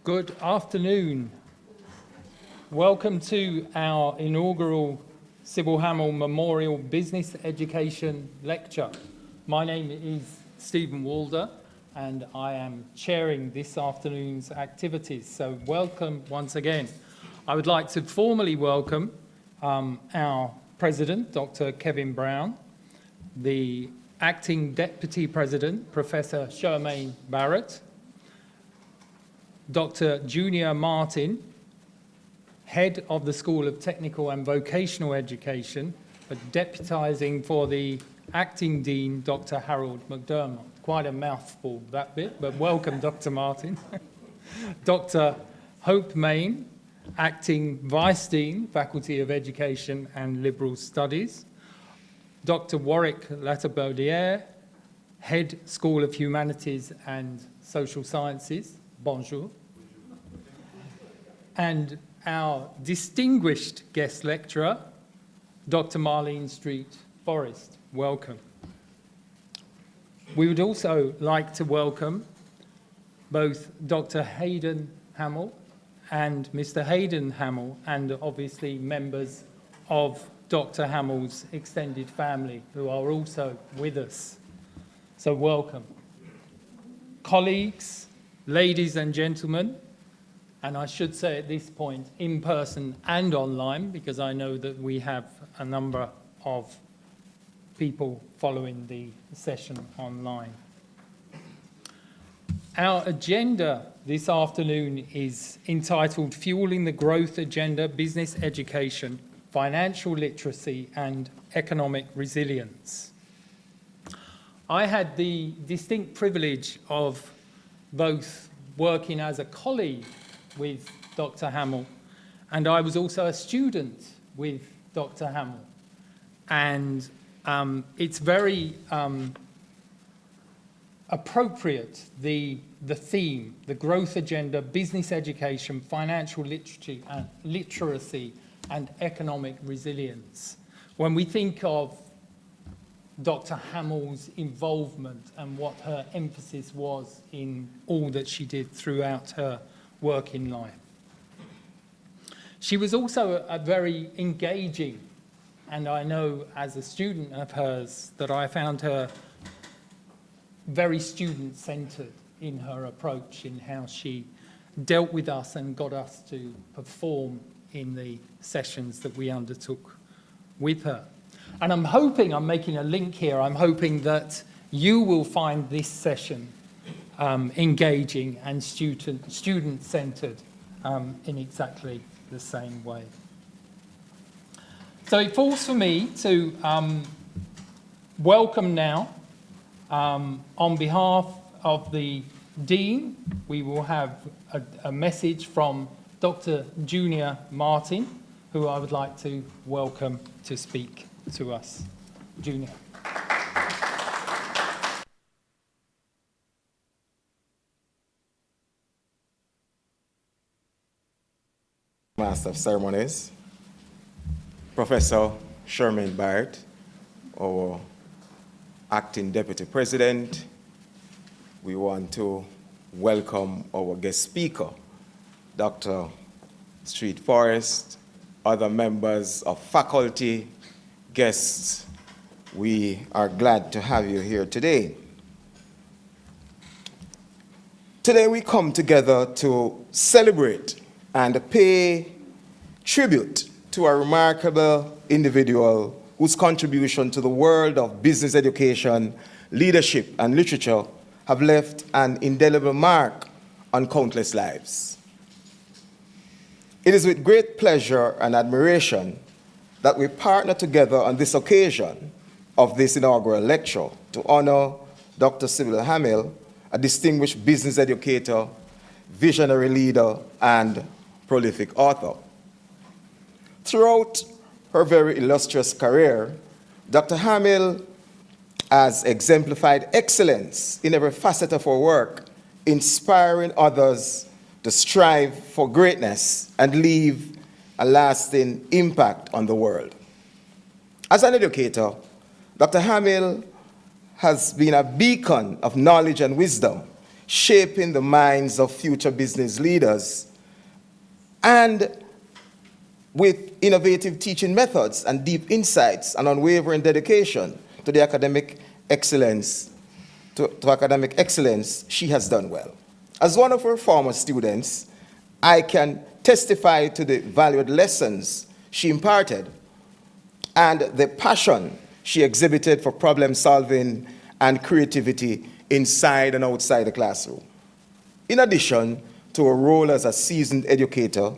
Good afternoon. Welcome to our inaugural Cil Hamill Memorial Business Education Lecture. My name is Stephen Walder and I am chairing this afternoon's activities. So welcome once again. I would like to formally welcome our President, Dr. Kevin Brown, the Acting Deputy President, Professor Charmaine Barrett, Dr. Junior Martin, Head of the School of Technical and Vocational Education, but deputising for the Acting Dean, Dr. Harold McDermott. Quite a mouthful, that bit, but welcome, Dr. Martin. Dr. Hope Main, Acting Vice Dean, Faculty of Education and Liberal Studies. Dr. Warwick Latabaudiere, Head School of Humanities and Social Sciences. Bonjour. And our distinguished guest lecturer, Dr. Marlene Street Forrest. Welcome. We would also like to welcome both Dr. Hayden Hamil and Mr. Hayden Hamil, and obviously members of Dr. Hamill's extended family who are also with us. So welcome. Colleagues, ladies and gentlemen, and I should say at this point, in person and online, because I know that we have a number of people following the session online. Our agenda this afternoon is entitled Fueling the Growth Agenda, Business Education, Financial Literacy and Economic Resilience. I had the distinct privilege of both working as a colleague with Dr. Hamill, and I was also a student with Dr. Hamill. And it's very appropriate, the theme, the growth agenda, business education, financial literacy and economic resilience. When we think of Dr. Hamill's involvement and what her emphasis was in all that she did throughout her working life. She was also a very engaging, and I know as a student of hers that I found her very student-centred in her approach, in how she dealt with us and got us to perform in the sessions that we undertook with her. And I'm hoping, I'm making a link here, I'm hoping that you will find this session engaging and student-centred in exactly the same way. So it falls for me to welcome now, on behalf of the Dean, we will have a message from Dr. Junior Martin, who I would like to welcome to speak to us. Junior. Master of Ceremonies, Professor Charmaine Barrett, our Acting Deputy President. We want to welcome our guest speaker, Dr. Street Forrest, other members of faculty, guests. We are glad to have you here today. Today we come together to celebrate and pay tribute to a remarkable individual whose contribution to the world of business education, leadership, and literature have left an indelible mark on countless lives. It is with great pleasure and admiration that we partner together on this occasion of this inaugural lecture to honor Dr. Cil Hamill, a distinguished business educator, visionary leader, and prolific author. Throughout her very illustrious career, Dr. Hamil has exemplified excellence in every facet of her work, inspiring others to strive for greatness and leave a lasting impact on the world. As an educator, Dr. Hamil has been a beacon of knowledge and wisdom, shaping the minds of future business leaders, and with innovative teaching methods and deep insights and unwavering dedication to the academic excellence, to academic excellence, she has done well. As one of her former students, I can testify to the valued lessons she imparted and the passion she exhibited for problem solving and creativity inside and outside the classroom. In addition to her role as a seasoned educator,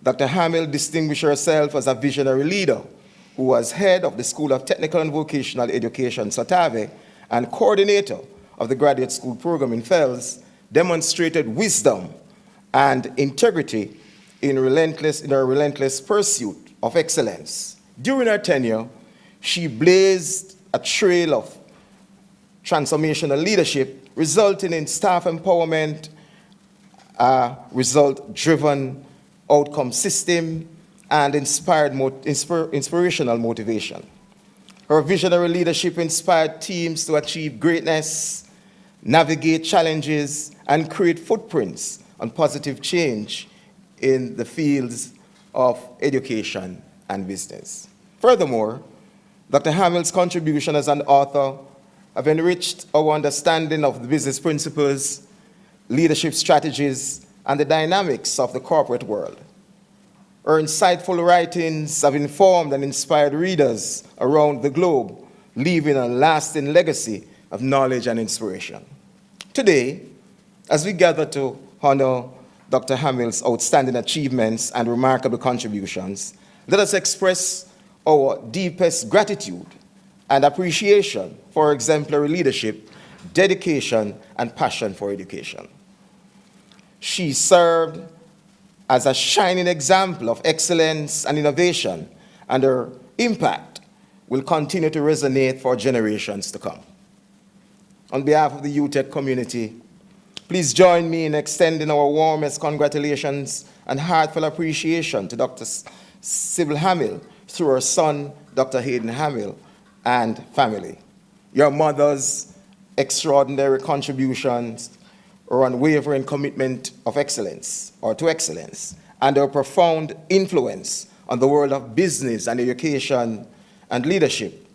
Dr. Hamil distinguished herself as a visionary leader who was head of the School of Technical and Vocational Education, Sotave, and coordinator of the graduate school program in Fels, demonstrated wisdom and integrity in her relentless pursuit of excellence. During her tenure, she blazed a trail of transformational leadership, resulting in staff empowerment, result-driven outcome system, and inspirational motivation. Her visionary leadership inspired teams to achieve greatness, navigate challenges, and create footprints on positive change in the fields of education and business. Furthermore, Dr. Hamill's contribution as an author have enriched our understanding of the business principles, leadership strategies, and the dynamics of the corporate world. Her insightful writings have informed and inspired readers around the globe, leaving a lasting legacy of knowledge and inspiration. Today, as we gather to honor Dr. Hamill's outstanding achievements and remarkable contributions, let us express our deepest gratitude and appreciation for her exemplary leadership, dedication, and passion for education. She served as a shining example of excellence and innovation, and her impact will continue to resonate for generations to come. On behalf of the UTech community, please join me in extending our warmest congratulations and heartfelt appreciation to Dr. Cil Hamill through her son, Dr. Hayden Hamil, and family. Your mother's extraordinary contributions, her unwavering commitment of excellence, or to excellence, and her profound influence on the world of business and education and leadership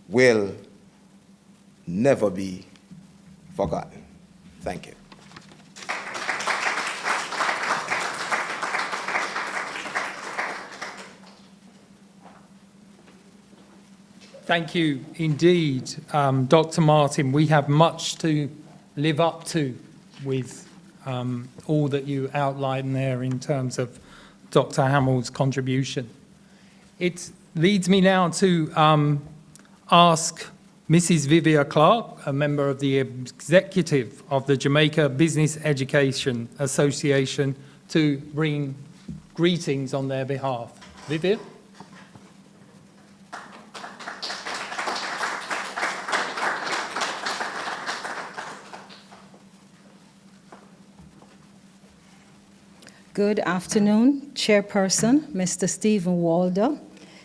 will never be forgotten. Thank you. Thank you indeed, Dr. Martin. We have much to live up to with all that you outlined there in terms of Dr. Hamill's contribution. It leads me now to ask Mrs. Vivia Clark, a member of the executive of the Jamaica Business Education Association, to bring greetings on their behalf. Vivia? Good afternoon, Chairperson, Mr. Stephen Walder,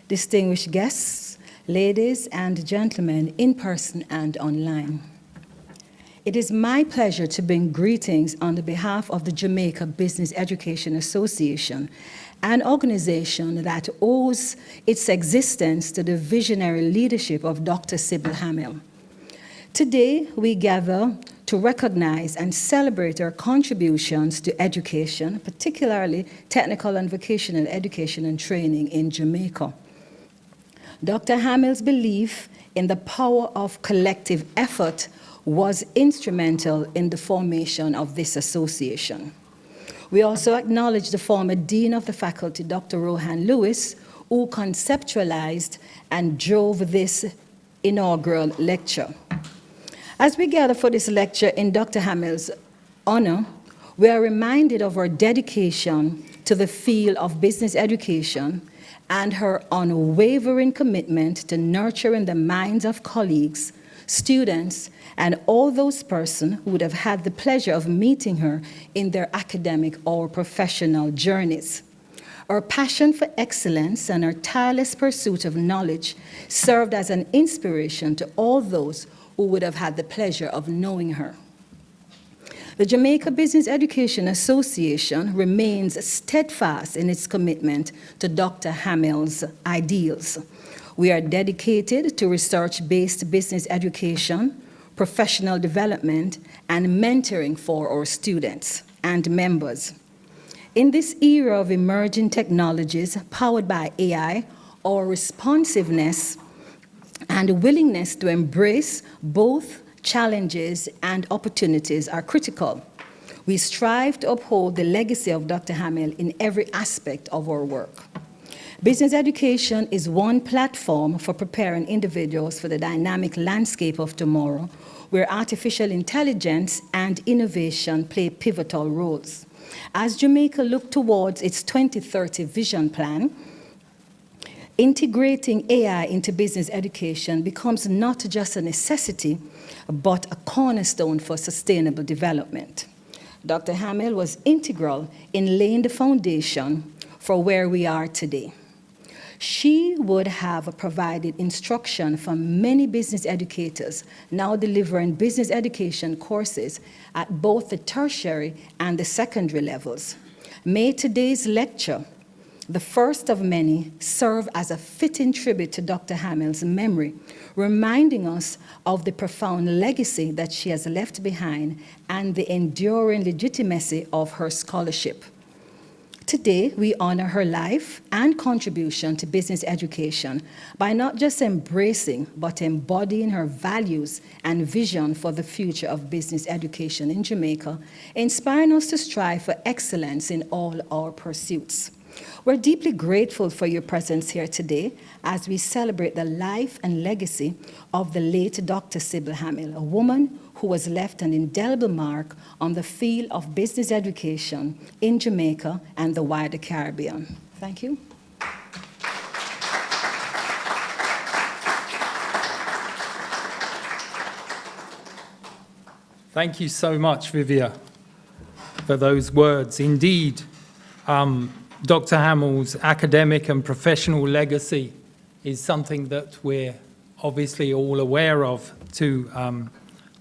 distinguished guests, ladies and gentlemen, in person and online. It is my pleasure to bring greetings on the behalf of the Jamaica Business Education Association, an organization that owes its existence to the visionary leadership of Dr. Cil Hamill. Today, we gather to recognize and celebrate our contributions to education, particularly technical and vocational education and training in Jamaica. Dr. Hamill's belief in the power of collective effort was instrumental in the formation of this association. We also acknowledge the former Dean of the Faculty, Dr. Rohan Lewis, who conceptualized and drove this inaugural lecture. As we gather for this lecture in Dr. Hamill's honor, we are reminded of her dedication to the field of business education and her unwavering commitment to nurturing the minds of colleagues, students, and all those persons who would have had the pleasure of meeting her in their academic or professional journeys. Her passion for excellence and her tireless pursuit of knowledge served as an inspiration to all those who would have had the pleasure of knowing her. The Jamaica Business Education Association remains steadfast in its commitment to Dr. Hamill's ideals. We are dedicated to research-based business education, professional development, and mentoring for our students and members. In this era of emerging technologies powered by AI, our responsiveness and willingness to embrace both challenges and opportunities are critical. We strive to uphold the legacy of Dr. Hamil in every aspect of our work. Business education is one platform for preparing individuals for the dynamic landscape of tomorrow, where artificial intelligence and innovation play pivotal roles. As Jamaica looks towards its 2030 vision plan, integrating AI into business education becomes not just a necessity, but a cornerstone for sustainable development. Dr. Hamil was integral in laying the foundation for where we are today. She would have provided instruction for many business educators now delivering business education courses at both the tertiary and the secondary levels. May today's lecture, the first of many, serve as a fitting tribute to Dr. Hamill's memory, reminding us of the profound legacy that she has left behind and the enduring legitimacy of her scholarship. Today, we honor her life and contribution to business education by not just embracing, but embodying her values and vision for the future of business education in Jamaica, inspiring us to strive for excellence in all our pursuits. We're deeply grateful for your presence here today as we celebrate the life and legacy of the late Dr. Cil Hamill, a woman who has left an indelible mark on the field of business education in Jamaica and the wider Caribbean. Thank you. Thank you so much, Vivia, for those words. Indeed, Dr. Hamill's academic and professional legacy is something that we're obviously all aware of to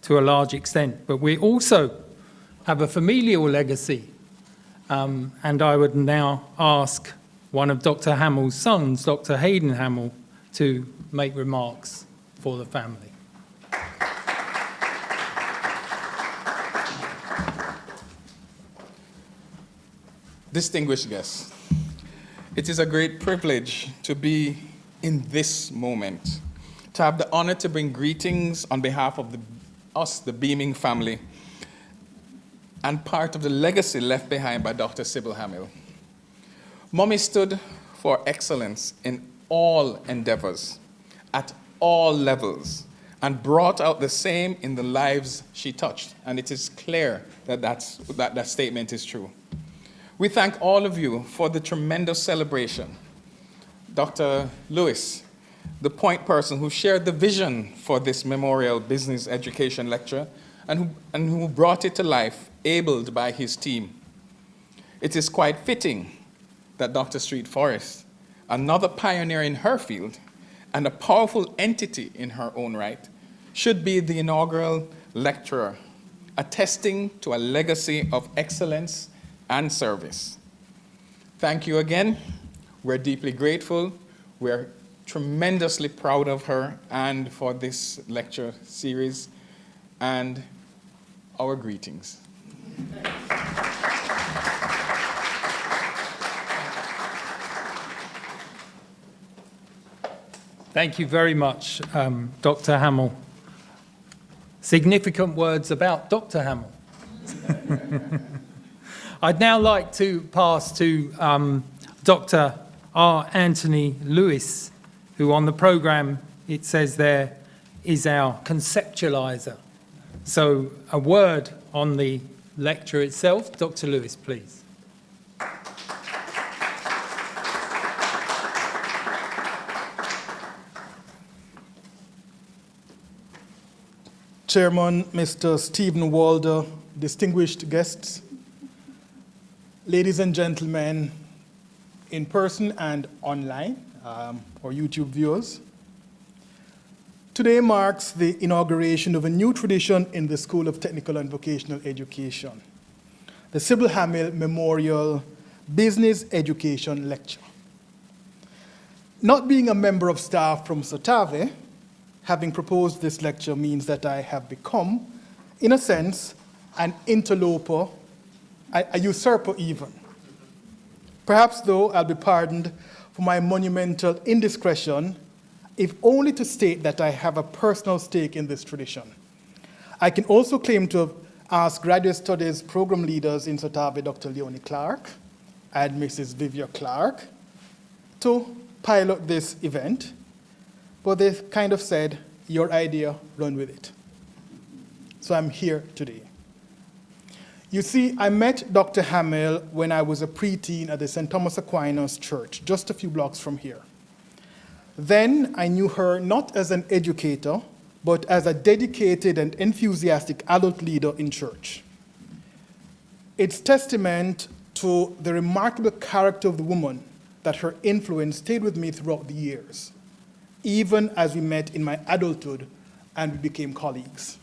a large extent, but we also have a familial legacy. And I would now ask one of Dr. Hamill's sons, Dr. Hayden Hamil, to make remarks for the family. Distinguished guests, it is a great privilege to be in this moment, to have the honor to bring greetings on behalf of us, the Beaming family, and part of the legacy left behind by Dr. Cil Hamill. Mommy stood for excellence in all endeavors, at all levels, and brought out the same in the lives she touched. And it is clear that that statement is true. We thank all of you for the tremendous celebration. Dr. Lewis, the point person who shared the vision for this memorial business education lecture and who brought it to life, abled by his team. It is quite fitting that Dr. Street Forrest, another pioneer in her field and a powerful entity in her own right, should be the inaugural lecturer, attesting to a legacy of excellence and service. Thank you again. We're deeply grateful. We're tremendously proud of her and for this lecture series, and our greetings. Thank you very much, Dr. Hamil. Significant words about Dr. Hamil. I'd now like to pass to Dr. R. Anthony Lewis, who on the program, it says there, is our conceptualizer. So a word on the lecture itself. Dr. Lewis, please. Chairman, Mr. Stephen Walder, distinguished guests, ladies and gentlemen, in person and online, or YouTube viewers. Today marks the inauguration of a new tradition in the School of Technical and Vocational Education, the Cil Hamill Memorial Business Education Lecture. Not being a member of staff from Sotave, having proposed this lecture means that I have become, in a sense, an interloper, a usurper even. Perhaps, though, I'll be pardoned for my monumental indiscretion, if only to state that I have a personal stake in this tradition. I can also claim to have asked graduate studies program leaders in Sotave, Dr. Leonie Clark and Mrs. Vivia Clark, to pilot this event, but they kind of said, your idea, run with it. So I'm here today. You see, I met Dr. Hamil when I was a preteen at the St. Thomas Aquinas Church, just a few blocks from here. Then I knew her not as an educator, but as a dedicated and enthusiastic adult leader in church. It's testament to the remarkable character of the woman that her influence stayed with me throughout the years, even as we met in my adulthood and we became colleagues.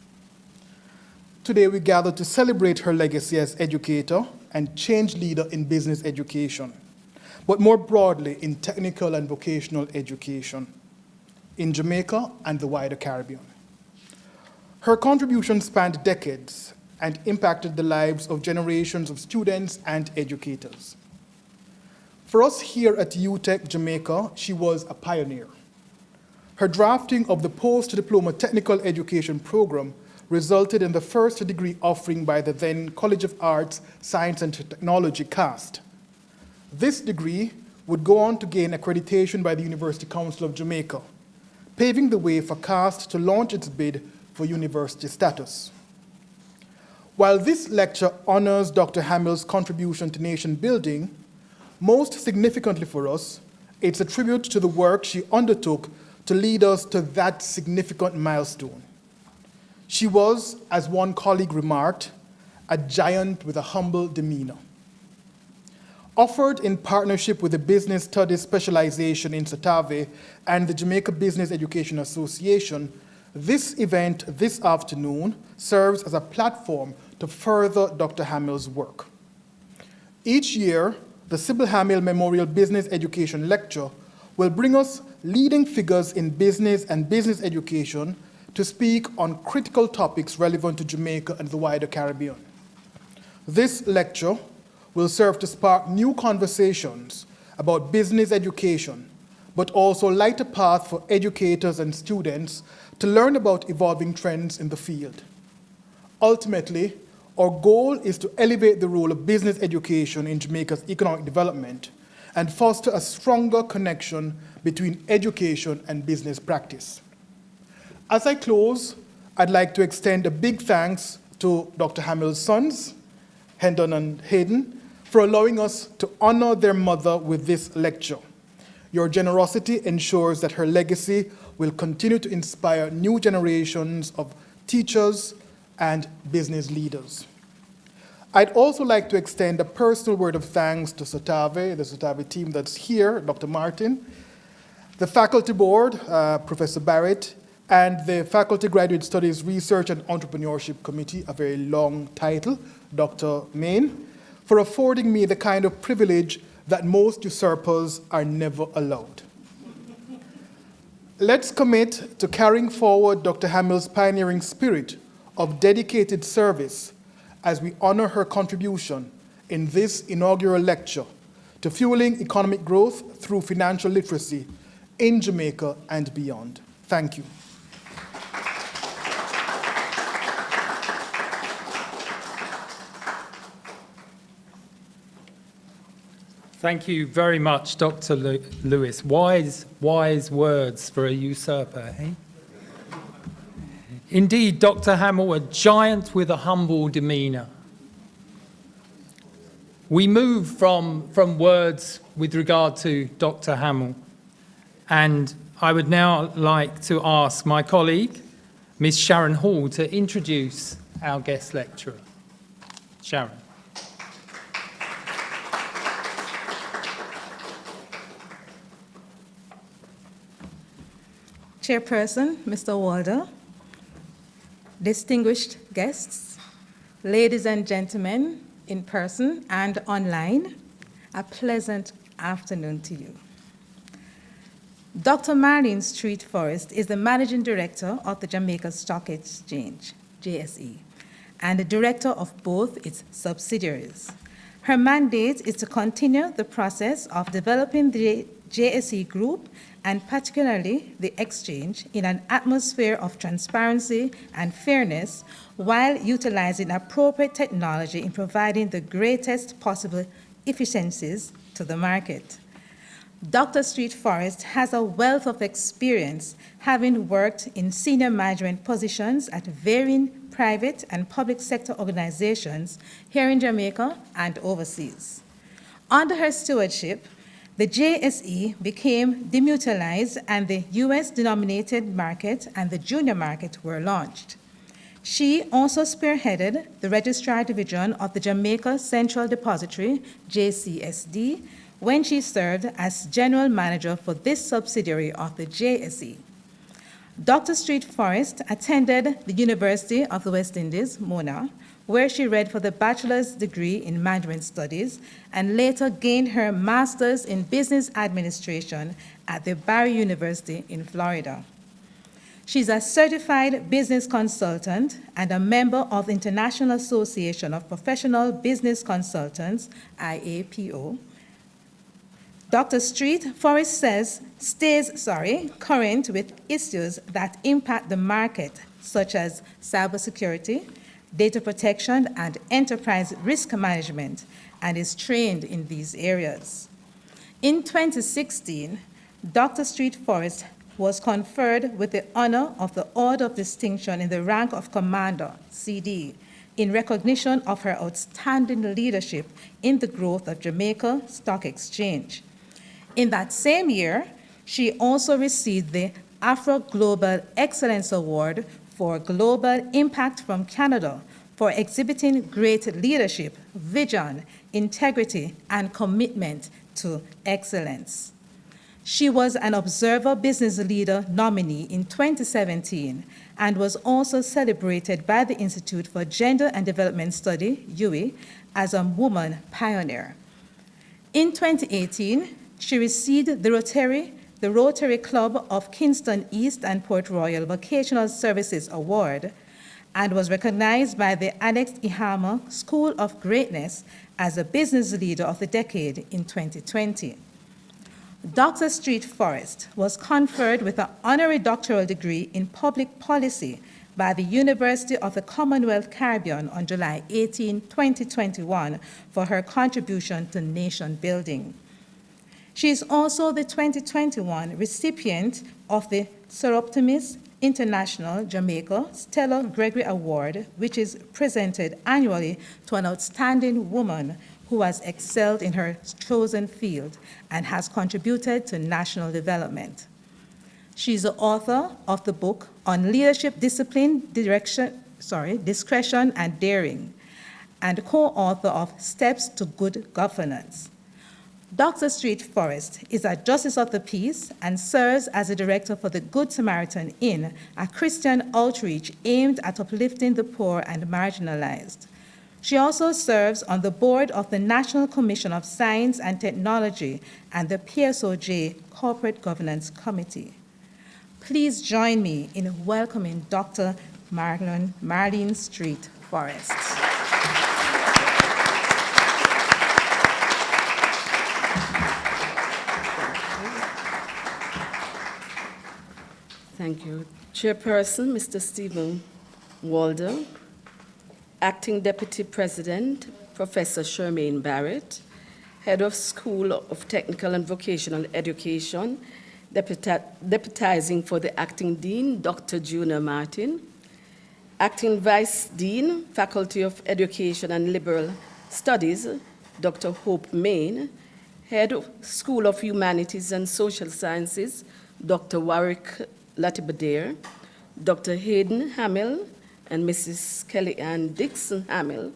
Today we gather to celebrate her legacy as educator and change leader in business education, but more broadly in technical and vocational education in Jamaica and the wider Caribbean. Her contribution spanned decades and impacted the lives of generations of students and educators. For us here at UTech Jamaica, she was a pioneer. Her drafting of the post-diploma technical education program resulted in the first degree offering by the then College of Arts, Science and Technology, CAST. This degree would go on to gain accreditation by the University Council of Jamaica, paving the way for CAST to launch its bid for university status. While this lecture honors Dr. Hamill's contribution to nation building, most significantly for us, it's a tribute to the work she undertook to lead us to that significant milestone. She was, as one colleague remarked, a giant with a humble demeanor. Offered in partnership with the Business Studies Specialization in Sotave and the Jamaica Business Education Association, this event this afternoon serves as a platform to further Dr. Hamill's work. Each year, the Cil Hamill Memorial Business Education Lecture will bring us leading figures in business and business education to speak on critical topics relevant to Jamaica and the wider Caribbean. This lecture will serve to spark new conversations about business education, but also light a path for educators and students to learn about evolving trends in the field. Ultimately, our goal is to elevate the role of business education in Jamaica's economic development and foster a stronger connection between education and business practice. As I close, I'd like to extend a big thanks to Dr. Hamill's sons, Hendon and Hayden, for allowing us to honor their mother with this lecture. Your generosity ensures that her legacy will continue to inspire new generations of teachers and business leaders. I'd also like to extend a personal word of thanks to Sotave, the Sotave team that's here, Dr. Martin, the faculty board, Professor Barrett, and the Faculty Graduate Studies Research and Entrepreneurship Committee, a very long title, Dr. Main, for affording me the kind of privilege that most usurpers are never allowed. Let's commit to carrying forward Dr. Hamill's pioneering spirit of dedicated service as we honor her contribution in this inaugural lecture to fueling economic growth through financial literacy in Jamaica and beyond. Thank you. Thank you very much, Dr. Lewis. Wise words for a usurper, eh? Indeed, Dr. Hamill, a giant with a humble demeanour. We move from words with regard to Dr. Hamill, and I would now like to ask my colleague, Ms. Sharon Hall, to introduce our guest lecturer. Sharon. Chairperson, Mr. Walder, distinguished guests, ladies and gentlemen, in person and online, a pleasant afternoon to you. Dr. Marlene Street Forrest is the Managing Director of the Jamaica Stock Exchange, JSE, and the Director of both its subsidiaries. Her mandate is to continue the process of developing the JSE Group and particularly the exchange in an atmosphere of transparency and fairness while utilizing appropriate technology in providing the greatest possible efficiencies to the market. Dr. Street Forrest has a wealth of experience, having worked in senior management positions at varying private and public sector organizations here in Jamaica and overseas. Under her stewardship, the JSE became demutualized and the US-denominated market and the junior market were launched. She also spearheaded the Registrar Division of the Jamaica Central Depository, JCSD, when she served as General Manager for this subsidiary of the JSE. Dr. Street Forrest attended the University of the West Indies, Mona, where she read for the bachelor's degree in management studies and later gained her master's in business administration at the Barry University in Florida. She's a certified business consultant and a member of the International Association of Professional Business Consultants, IAPO. Dr. Street Forrest stays current with issues that impact the market, such as cybersecurity, data protection, and enterprise risk management, and is trained in these areas. In 2016, Dr. Street Forrest was conferred with the honor of the Order of Distinction in the rank of Commander, CD, in recognition of her outstanding leadership in the growth of Jamaica Stock Exchange. In that same year, she also received the Afro Global Excellence Award for Global Impact from Canada for exhibiting great leadership, vision, integrity, and commitment to excellence. She was an Observer Business Leader nominee in 2017 and was also celebrated by the Institute for Gender and Development Study, UE, as a woman pioneer. In 2018, she received the Rotary Club of Kingston East and Port Royal Vocational Services Award and was recognized by the Alex Ihama School of Greatness as a Business Leader of the Decade in 2020. Dr. Street Forrest was conferred with an honorary doctoral degree in public policy by the University of the Commonwealth Caribbean on July 18, 2021 for her contribution to nation building. She is also the 2021 recipient of the Seroptimus International Jamaica Stella Gregory Award, which is presented annually to an outstanding woman who has excelled in her chosen field and has contributed to national development. She is the author of the book on leadership discipline, discretion and daring, and co-author of Steps to Good Governance. Dr. Street Forrest is a Justice of the Peace and serves as a director for the Good Samaritan Inn, a Christian outreach aimed at uplifting the poor and marginalized. She also serves on the board of the National Commission of Science and Technology and the PSOJ Corporate Governance Committee. Please join me in welcoming Dr. Marlene Street Forrest. Thank you. Chairperson, Mr. Stephen Walder, Acting Deputy President, Professor Shermaine Barrett, Head of School of Technical and Vocational Education, deputizing for the Acting Dean, Dr. Juna Martin, Acting Vice Dean, Faculty of Education and Liberal Studies, Dr. Hope Main, Head of School of Humanities and Social Sciences, Dr. Warwick Latibadair, Dr. Hayden Hamil, and Mrs. Kelly Ann Dixon Hamil,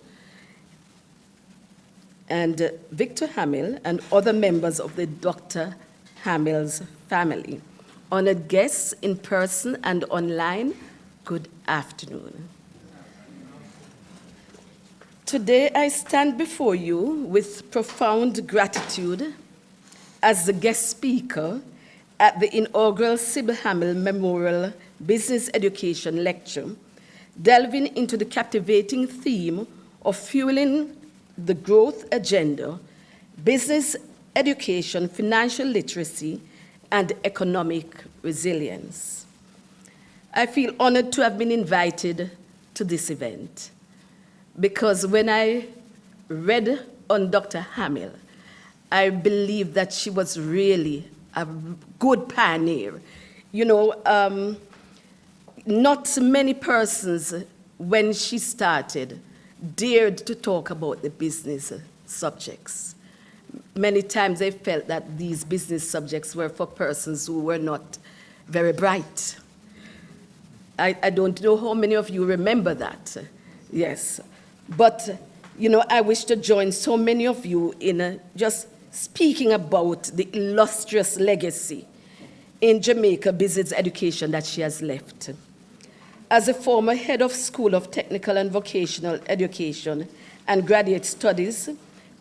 and Victor Hamil, and other members of the Dr. Hamil's family. honored guests in person and online, good afternoon. Today I stand before you with profound gratitude as the guest speaker at the inaugural Cil Hamill Memorial Business Education Lecture, delving into the captivating theme of fueling the growth agenda, business education, financial literacy, and economic resilience. I feel honored to have been invited to this event because when I read on Dr. Hamil, I believe that she was really a good pioneer. You know, not many persons, when she started, dared to talk about the business subjects. Many times they felt that these business subjects were for persons who were not very bright. I don't know how many of you remember that. Yes. But, you know, I wish to join so many of you in just speaking about the illustrious legacy in Jamaica business education that she has left. As a former head of School of Technical and Vocational Education and Graduate Studies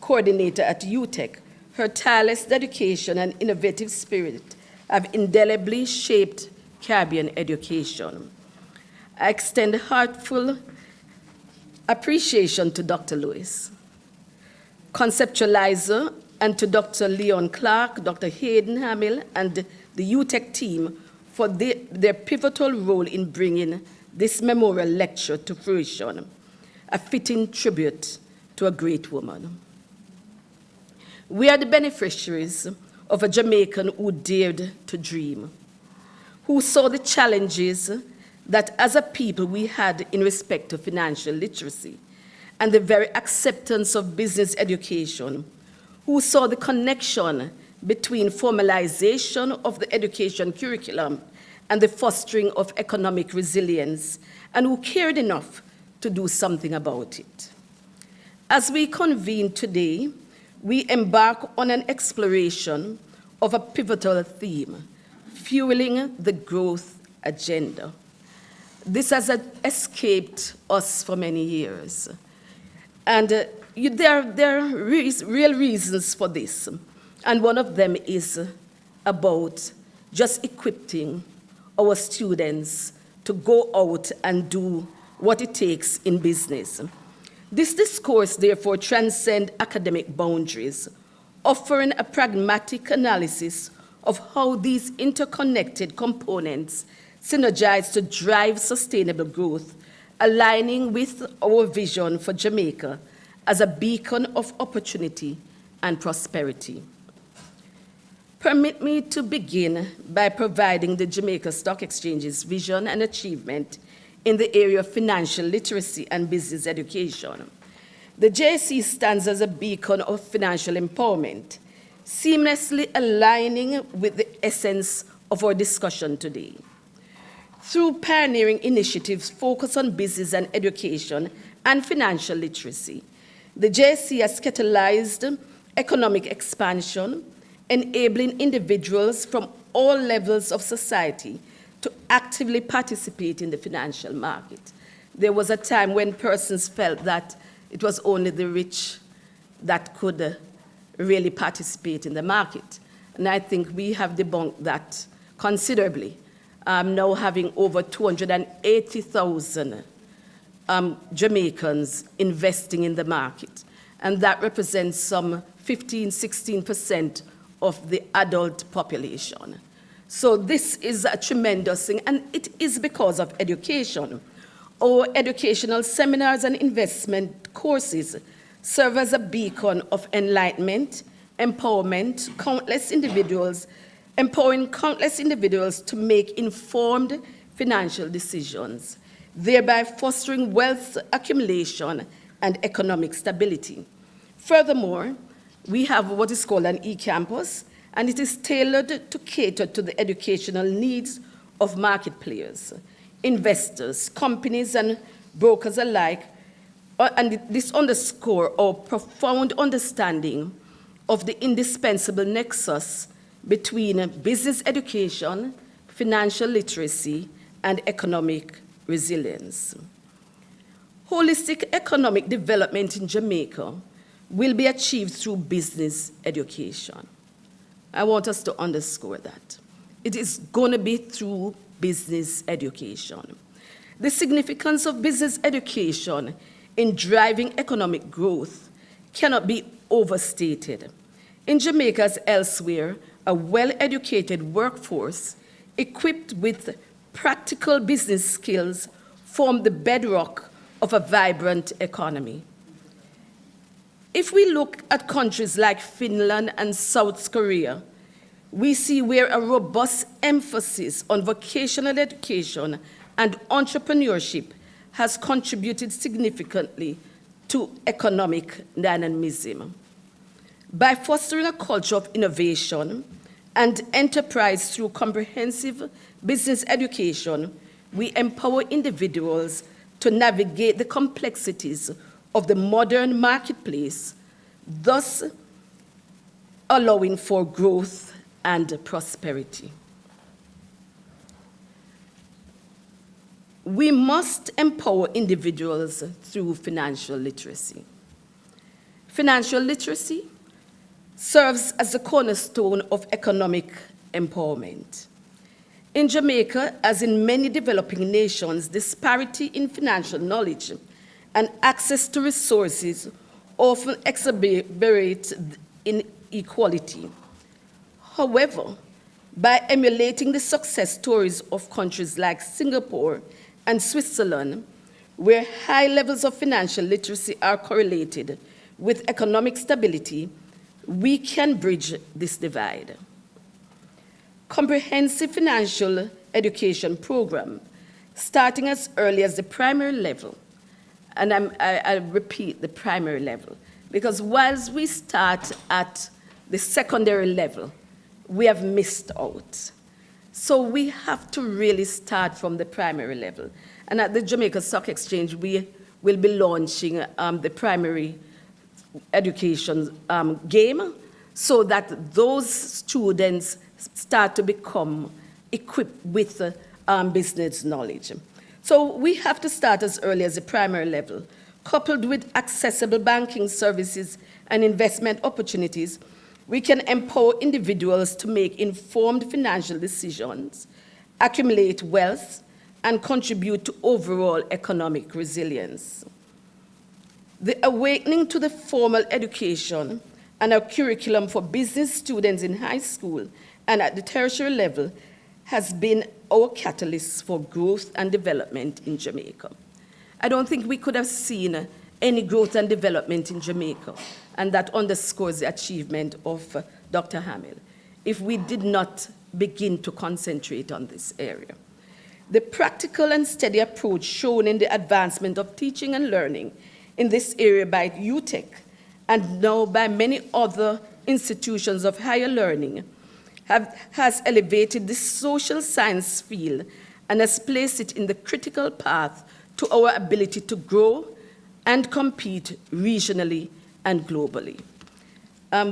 coordinator at UTech, her tireless dedication and innovative spirit have indelibly shaped Caribbean education. I extend heartfelt appreciation to Dr. Lewis, conceptualizer, and to Dr. Leon Clark, Dr. Hayden Hamil, and the UTech team for their pivotal role in bringing this memorial lecture to fruition, a fitting tribute to a great woman. We are the beneficiaries of a Jamaican who dared to dream, who saw the challenges that as a people we had in respect to financial literacy and the very acceptance of business education, who saw the connection between formalization of the education curriculum and the fostering of economic resilience, and who cared enough to do something about it. As we convene today, we embark on an exploration of a pivotal theme, fueling the growth agenda. This has escaped us for many years. And there are real reasons for this. And one of them is about just equipping our students to go out and do what it takes in business. This discourse, therefore, transcends academic boundaries, offering a pragmatic analysis of how these interconnected components synergize to drive sustainable growth, aligning with our vision for Jamaica as a beacon of opportunity and prosperity. Permit me to begin by providing the Jamaica Stock Exchange's vision and achievement in the area of financial literacy and business education. The JSE stands as a beacon of financial empowerment, seamlessly aligning with the essence of our discussion today. Through pioneering initiatives focused on business and education and financial literacy, the JSE has catalyzed economic expansion, enabling individuals from all levels of society to actively participate in the financial market. There was a time when persons felt that it was only the rich that could really participate in the market. And I think we have debunked that considerably, now having over 280,000 Jamaicans investing in the market. And that represents some 16% of the adult population. So this is a tremendous thing, and it is because of education. Our educational seminars and investment courses serve as a beacon of enlightenment, empowerment, empowering countless individuals to make informed financial decisions, thereby fostering wealth accumulation and economic stability. Furthermore, we have what is called an e-campus, and it is tailored to cater to the educational needs of market players, investors, companies, and brokers alike, and this underscores our profound understanding of the indispensable nexus between business education, financial literacy, and economic resilience. Holistic economic development in Jamaica will be achieved through business education. I want us to underscore that. It is going to be through business education. The significance of business education in driving economic growth cannot be overstated. In Jamaica, as elsewhere, a well-educated workforce equipped with practical business skills form the bedrock of a vibrant economy. If we look at countries like Finland and South Korea, we see where a robust emphasis on vocational education and entrepreneurship has contributed significantly to economic dynamism. By fostering a culture of innovation and enterprise through comprehensive business education, we empower individuals to navigate the complexities of the modern marketplace, thus allowing for growth and prosperity. We must empower individuals through financial literacy. Financial literacy serves as the cornerstone of economic empowerment. In Jamaica, as in many developing nations, disparity in financial knowledge and access to resources often exacerbate inequality. However, by emulating the success stories of countries like Singapore and Switzerland, where high levels of financial literacy are correlated with economic stability, we can bridge this divide. Comprehensive financial education program, starting as early as the primary level, and I repeat the primary level, because whilst we start at the secondary level, we have missed out. So we have to really start from the primary level. And at the Jamaica Stock Exchange, we will be launching the primary education game so that those students start to become equipped with business knowledge. So we have to start as early as the primary level. Coupled with accessible banking services and investment opportunities, we can empower individuals to make informed financial decisions, accumulate wealth, and contribute to overall economic resilience. The awakening to the formal education and our curriculum for business students in high school and at the tertiary level has been our catalyst for growth and development in Jamaica. I don't think we could have seen any growth and development in Jamaica, and that underscores the achievement of Dr. Hamil, if we did not begin to concentrate on this area. The practical and steady approach shown in the advancement of teaching and learning in this area by UTEC and now by many other institutions of higher learning has elevated the social science field and has placed it in the critical path to our ability to grow and compete regionally and globally.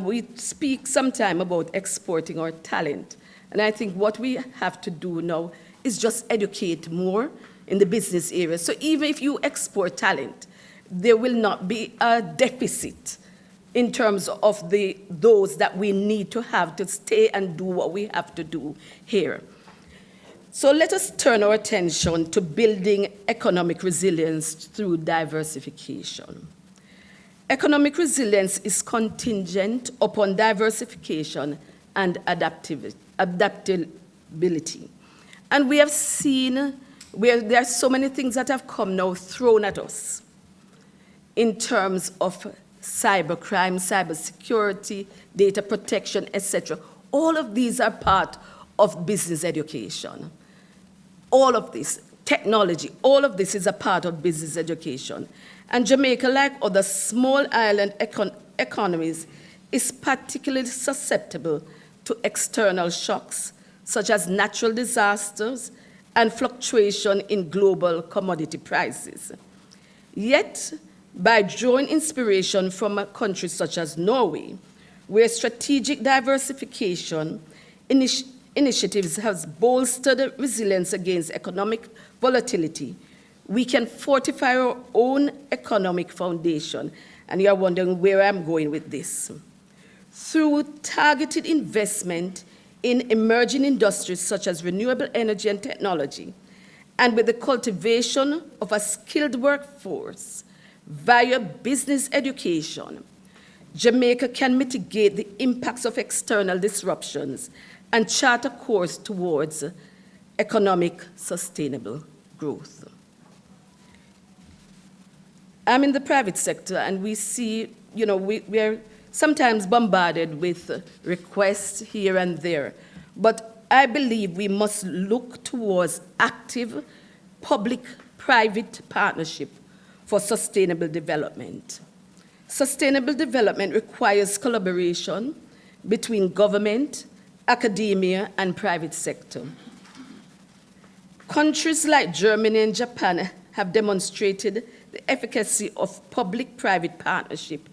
We speak sometime about exporting our talent, and I think what we have to do now is just educate more in the business area. So even if you export talent, there will not be a deficit in terms of those that we need to have to stay and do what we have to do here. So let us turn our attention to building economic resilience through diversification. Economic resilience is contingent upon diversification and adaptability. And we have seen where there are so many things that have come now thrown at us in terms of cybercrime, cybersecurity, data protection, etc. All of these are part of business education. All of this, technology, all of this is a part of business education. And Jamaica, like other small island economies, is particularly susceptible to external shocks, such as natural disasters and fluctuation in global commodity prices. Yet, by drawing inspiration from a country such as Norway, where strategic diversification initiatives have bolstered resilience against economic volatility, we can fortify our own economic foundation. And you're wondering where I'm going with this. Through targeted investment in emerging industries such as renewable energy and technology, and with the cultivation of a skilled workforce via business education, Jamaica can mitigate the impacts of external disruptions and chart a course towards economic sustainable growth. I'm in the private sector, and we see, we're sometimes bombarded with requests here and there. But I believe we must look towards active public-private partnership for sustainable development. Sustainable development requires collaboration between government, academia, and private sector. Countries like Germany and Japan have demonstrated the efficacy of public-private partnership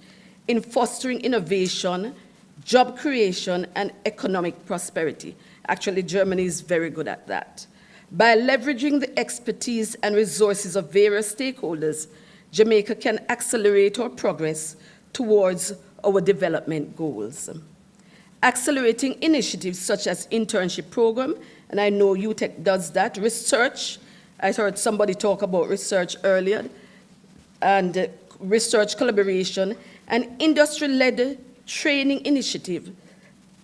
in fostering innovation, job creation, and economic prosperity. Actually, Germany is very good at that. By leveraging the expertise and resources of various stakeholders, Jamaica can accelerate our progress towards our development goals. Accelerating initiatives such as internship program, and I know UTech does that, research, I heard somebody talk about research earlier, and research collaboration, and industry-led training initiative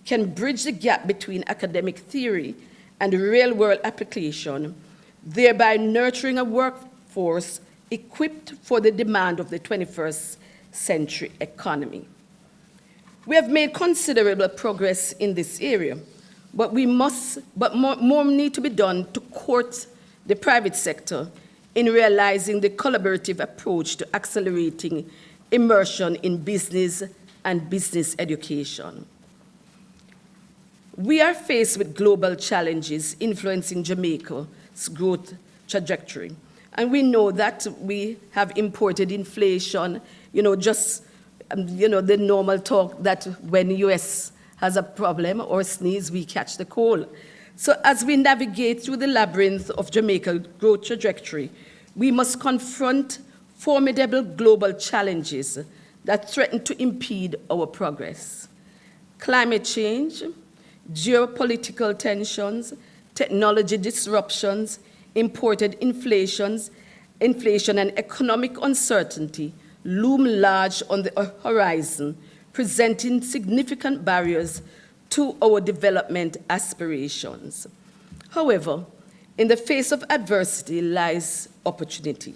can bridge the gap between academic theory and real-world application, thereby nurturing a workforce equipped for the demand of the 21st century economy. We have made considerable progress in this area, but more need to be done to court the private sector in realizing the collaborative approach to accelerating immersion in business and business education. We are faced with global challenges influencing Jamaica's growth trajectory. And we know that we have imported inflation, the normal talk that when the US has a problem or sneeze, we catch the cold. So as we navigate through the labyrinth of Jamaica's growth trajectory, we must confront formidable global challenges that threaten to impede our progress. Climate change, geopolitical tensions, technology disruptions, imported inflation and economic uncertainty loom large on the horizon, presenting significant barriers to our development aspirations. However, in the face of adversity lies opportunity.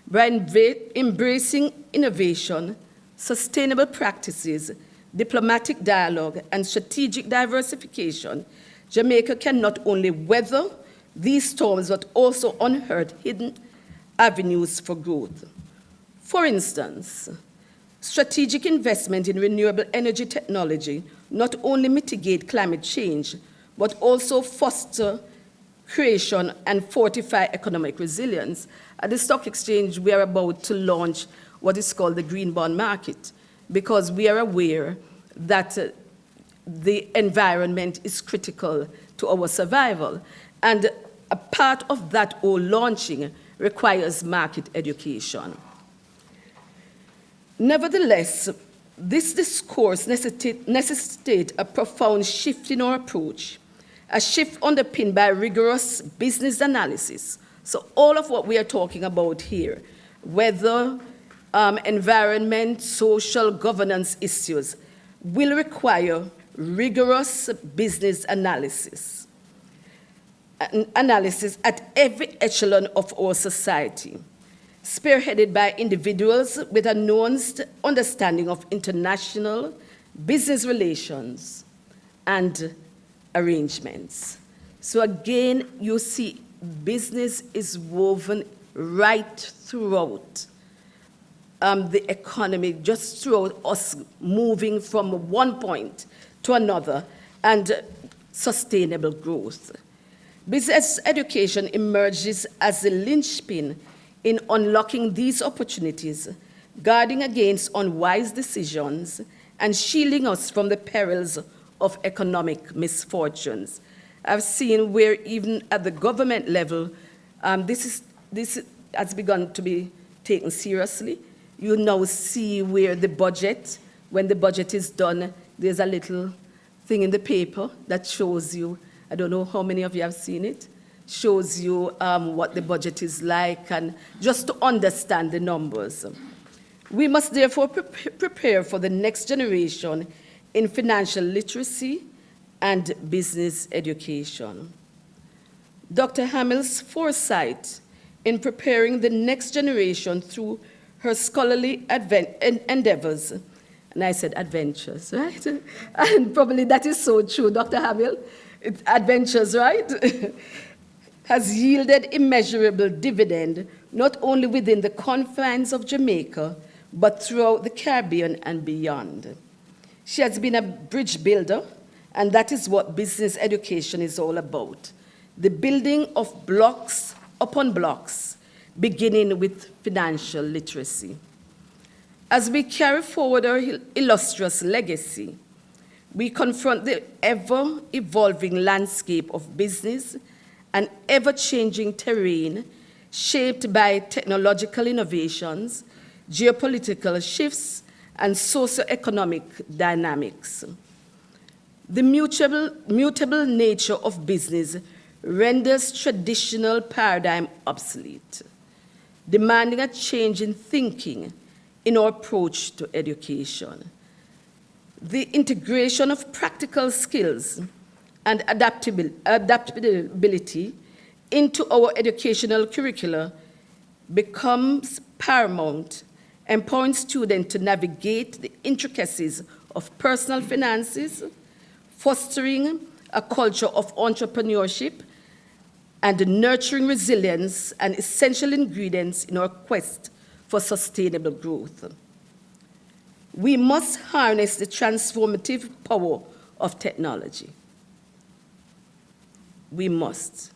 By embracing innovation, sustainable practices, diplomatic dialogue, and strategic diversification, Jamaica can not only weather these storms, but also unearth hidden avenues for growth. For instance, strategic investment in renewable energy technology not only mitigate climate change, but also foster creation and fortify economic resilience. At the stock exchange, we are about to launch what is called the green bond market, because we are aware that the environment is critical to our survival. And a part of that whole launching requires market education. Nevertheless, this discourse necessitates a profound shift in our approach, a shift underpinned by rigorous business analysis. So all of what we are talking about here, whether environment, social, governance issues, will require rigorous business analysis at every echelon of our society, spearheaded by individuals with a nuanced understanding of international business relations and arrangements. So again, you see business is woven right throughout the economy, just throughout us moving from one point to another, and sustainable growth. Business education emerges as the linchpin in unlocking these opportunities, guarding against unwise decisions, and shielding us from the perils of economic misfortunes. I've seen where even at the government level, this has begun to be taken seriously. You now see where the budget, when the budget is done, there's a little thing in the paper that shows you, I don't know how many of you have seen it, shows you what the budget is like, and just to understand the numbers. We must therefore prepare for the next generation in financial literacy and business education. Dr. Hamill's foresight in preparing the next generation through her scholarly endeavors, and I said adventures, right? And probably that is so true, Dr. Hamil, adventures, right? Has yielded immeasurable dividend, not only within the confines of Jamaica, but throughout the Caribbean and beyond. She has been a bridge builder, and that is what business education is all about. The building of blocks upon blocks, beginning with financial literacy. As we carry forward our illustrious legacy, we confront the ever-evolving landscape of business and ever-changing terrain shaped by technological innovations, geopolitical shifts, and socioeconomic dynamics. The mutable nature of business renders traditional paradigm obsolete, demanding a change in thinking in our approach to education. The integration of practical skills and adaptability into our educational curricula becomes paramount, empowering students to navigate the intricacies of personal finances, fostering a culture of entrepreneurship, and nurturing resilience and essential ingredients in our quest for sustainable growth. We must harness the transformative power of technology. We must.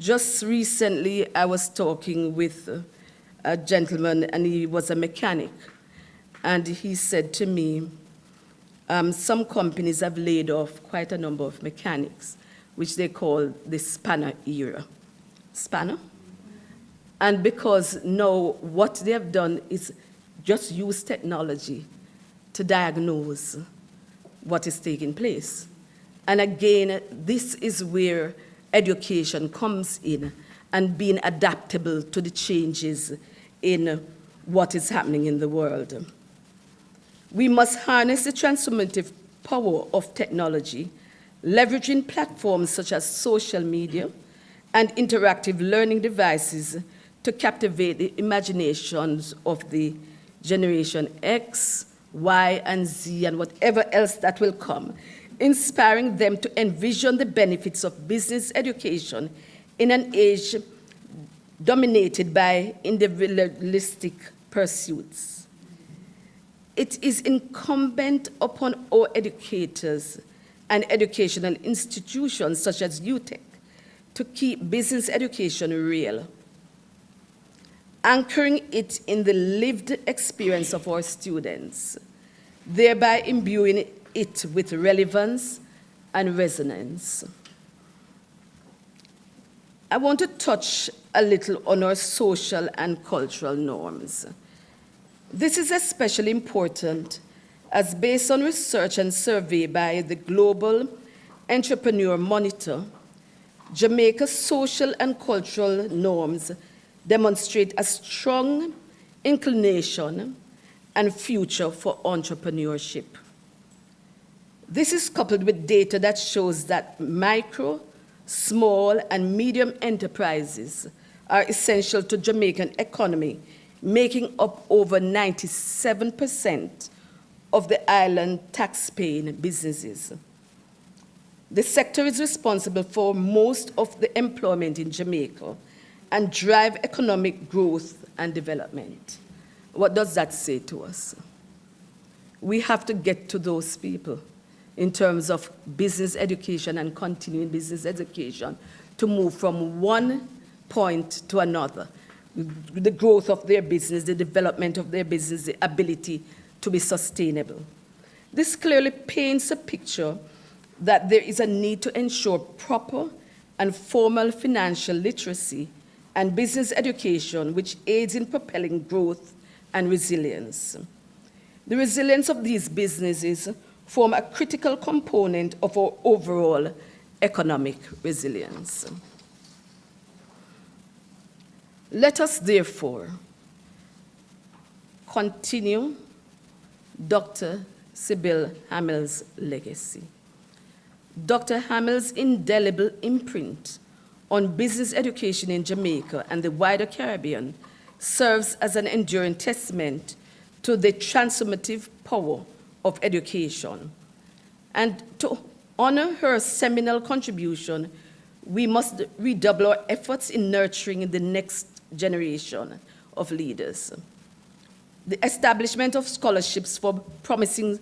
Just recently, I was talking with a gentleman, and he was a mechanic, and he said to me, some companies have laid off quite a number of mechanics, which they call the spanner era. Spanner? And because now what they have done is just use technology to diagnose what is taking place. And again, this is where education comes in and being adaptable to the changes in what is happening in the world. We must harness the transformative power of technology, leveraging platforms such as social media and interactive learning devices to captivate the imaginations of the Generation X, Y, and Z, and whatever else that will come, inspiring them to envision the benefits of business education in an age dominated by individualistic pursuits. It is incumbent upon our educators and educational institutions such as UTech to keep business education real, anchoring it in the lived experience of our students, thereby imbuing it with relevance and resonance. I want to touch a little on our social and cultural norms. This is especially important as based on research and survey by the Global Entrepreneur Monitor, Jamaica's social and cultural norms demonstrate a strong inclination and future for entrepreneurship. This is coupled with data that shows that micro, small, and medium enterprises are essential to Jamaican economy, making up over 97% of the island tax-paying businesses. The sector is responsible for most of the employment in Jamaica and drive economic growth and development. What does that say to us? We have to get to those people in terms of business education and continuing business education to move from one point to another. The growth of their business, the development of their business, the ability to be sustainable. This clearly paints a picture that there is a need to ensure proper and formal financial literacy and business education which aids in propelling growth and resilience. The resilience of these businesses form a critical component of our overall economic resilience. Let us therefore continue Dr. Sybile Hamill's legacy. Dr. Hamill's indelible imprint on business education in Jamaica and the wider Caribbean serves as an enduring testament to the transformative power of education. And to honor her seminal contribution, we must redouble our efforts in nurturing the next generation of leaders. The establishment of scholarships for promising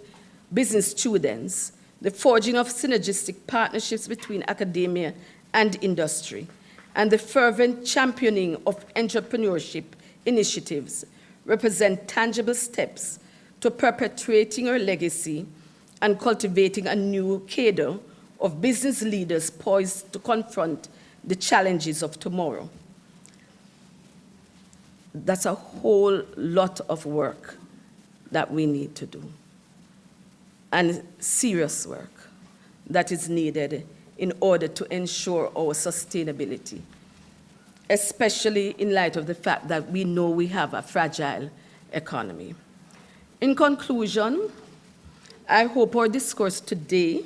business students, the forging of synergistic partnerships between academia and industry, and the fervent championing of entrepreneurship initiatives represent tangible steps to perpetuating our legacy and cultivating a new cadre of business leaders poised to confront the challenges of tomorrow. That's a whole lot of work that we need to do, and serious work that is needed in order to ensure our sustainability, especially in light of the fact that we know we have a fragile economy. In conclusion, I hope our discourse today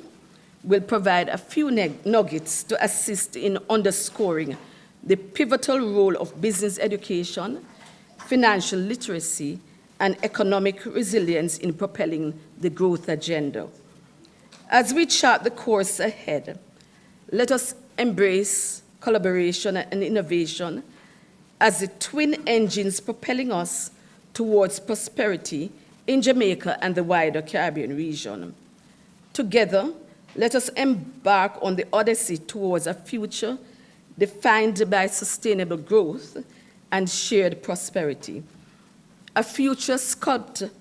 will provide a few nuggets to assist in underscoring the pivotal role of business education, financial literacy, and economic resilience in propelling the growth agenda. As we chart the course ahead, let us embrace collaboration and innovation as the twin engines propelling us towards prosperity in Jamaica and the wider Caribbean region. Together, let us embark on the odyssey towards a future defined by sustainable growth and shared prosperity, a future sculpted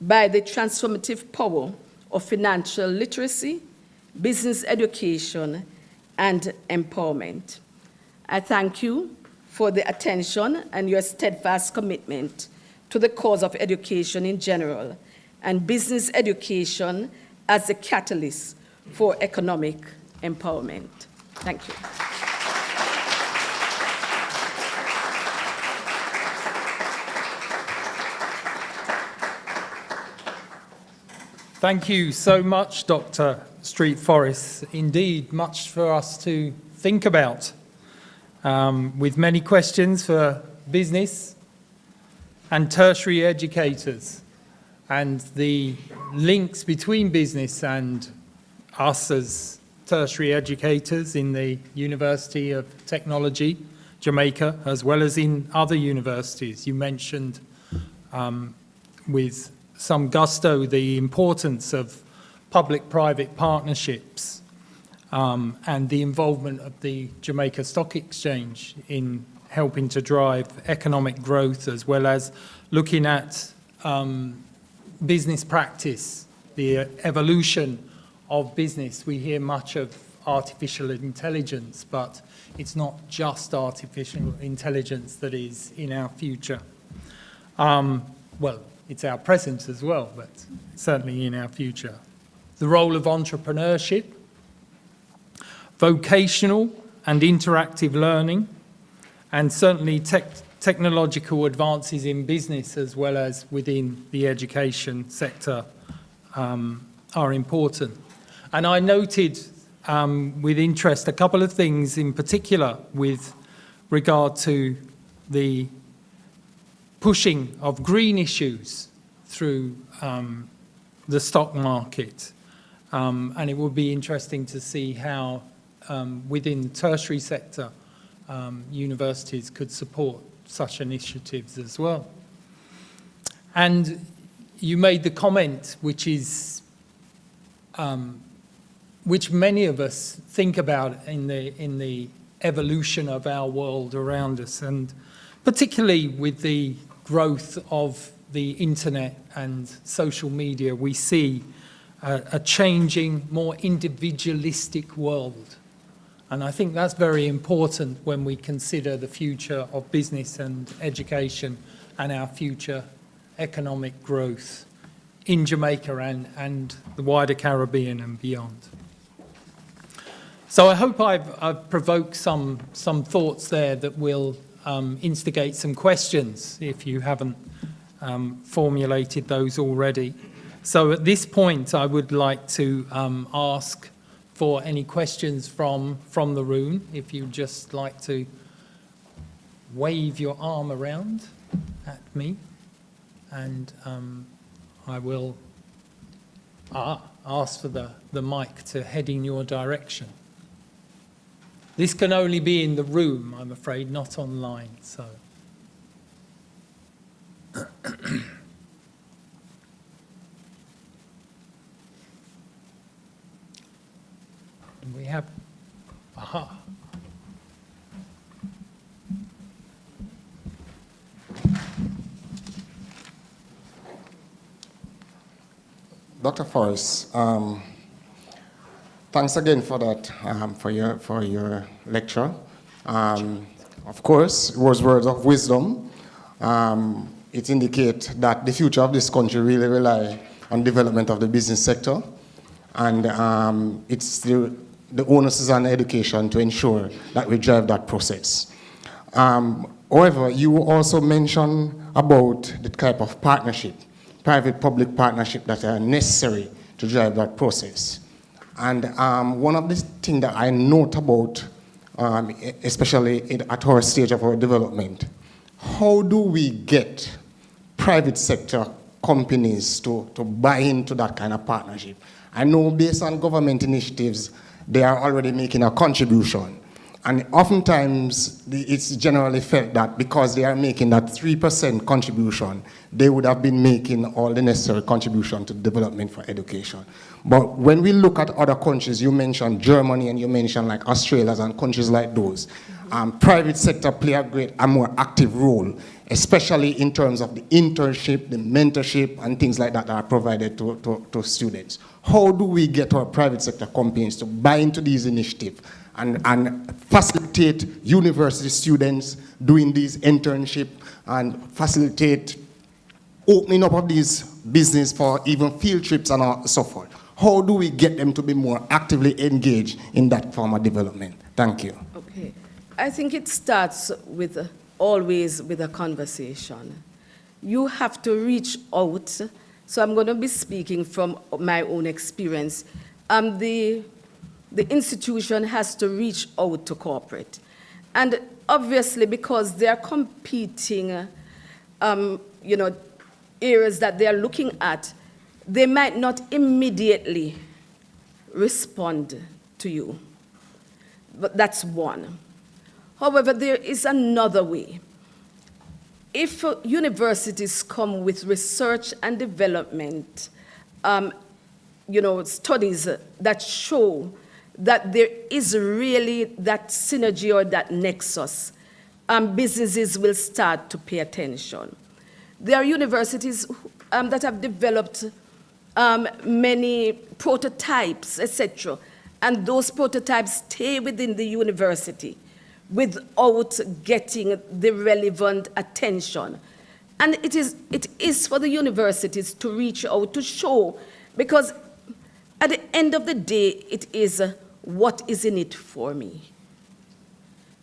by the transformative power of financial literacy, business education, and empowerment. I thank you for the attention and your steadfast commitment to the cause of education in general and business education as a catalyst for economic empowerment. Thank you. Thank you so much, Dr. Street Forest. Indeed, much for us to think about, with many questions for business and tertiary educators, and the links between business and us as tertiary educators in the University of Technology, Jamaica, as well as in other universities. You mentioned with some gusto the importance of public-private partnerships and the involvement of the Jamaica Stock Exchange in helping to drive economic growth, as well as looking at business practice, the evolution of business. We hear much of artificial intelligence, but it's not just artificial intelligence that is in our future. Well, it's our present as well, but certainly in our future. The role of entrepreneurship, vocational and interactive learning, and certainly technological advances in business as well as within the education sector are important. And I noted with interest a couple of things in particular with regard to the pushing of green issues through the stock market. And it would be interesting to see how within the tertiary sector universities could support such initiatives as well. And you made the comment, which is which many of us think about in the evolution of our world around us, and particularly with the growth of the internet and social media, we see a changing, more individualistic world. And I think that's very important when we consider the future of business and education and our future economic growth in Jamaica and the wider Caribbean and beyond. So I hope I've provoked some thoughts there that will instigate some questions if you haven't formulated those already. So at this point, I would like to ask for any questions from the room. If you'd just like to wave your arm around at me, and I will ask for the mic to head in your direction. This can only be in the room, I'm afraid, not online. So. We have, Dr. Forrest, thanks again for that, for your lecture. Of course, it was words of wisdom. It indicates that the future of this country really relies on development of the business sector, and it's the onus is on education to ensure that we drive that process. However, you also mentioned about the type of partnership, private-public partnership that are necessary to drive that process. And one of the things that I note about, especially at our stage of our development, how do we get private sector companies to buy into that kind of partnership? I know based on government initiatives, they are already making a contribution. And oftentimes, it's generally felt that because they are making that 3% contribution, they would have been making all the necessary contribution to development for education. But when we look at other countries, you mentioned Germany and you mentioned like Australia and countries like those, private sector play a more active role, especially in terms of the internship, the mentorship, and things like that are provided to students. How do we get our private sector companies to buy into these initiatives and facilitate university students doing these internships and facilitate opening up of these business for even field trips and so forth? How do we get them to be more actively engaged in that form of development? Thank you. Okay. I think it starts with always with a conversation. You have to reach out. So I'm going to be speaking from my own experience. The institution has to reach out to corporate. And obviously, because they're competing, areas that they're looking at, they might not immediately respond to you. But that's one. However, there is another way. If universities come with research and development, studies that show that there is really that synergy or that nexus, businesses will start to pay attention. There are universities that have developed many prototypes, etc., and those prototypes stay within the university without getting the relevant attention. And it is for the universities to reach out, to show, because at the end of the day, it is what is in it for me.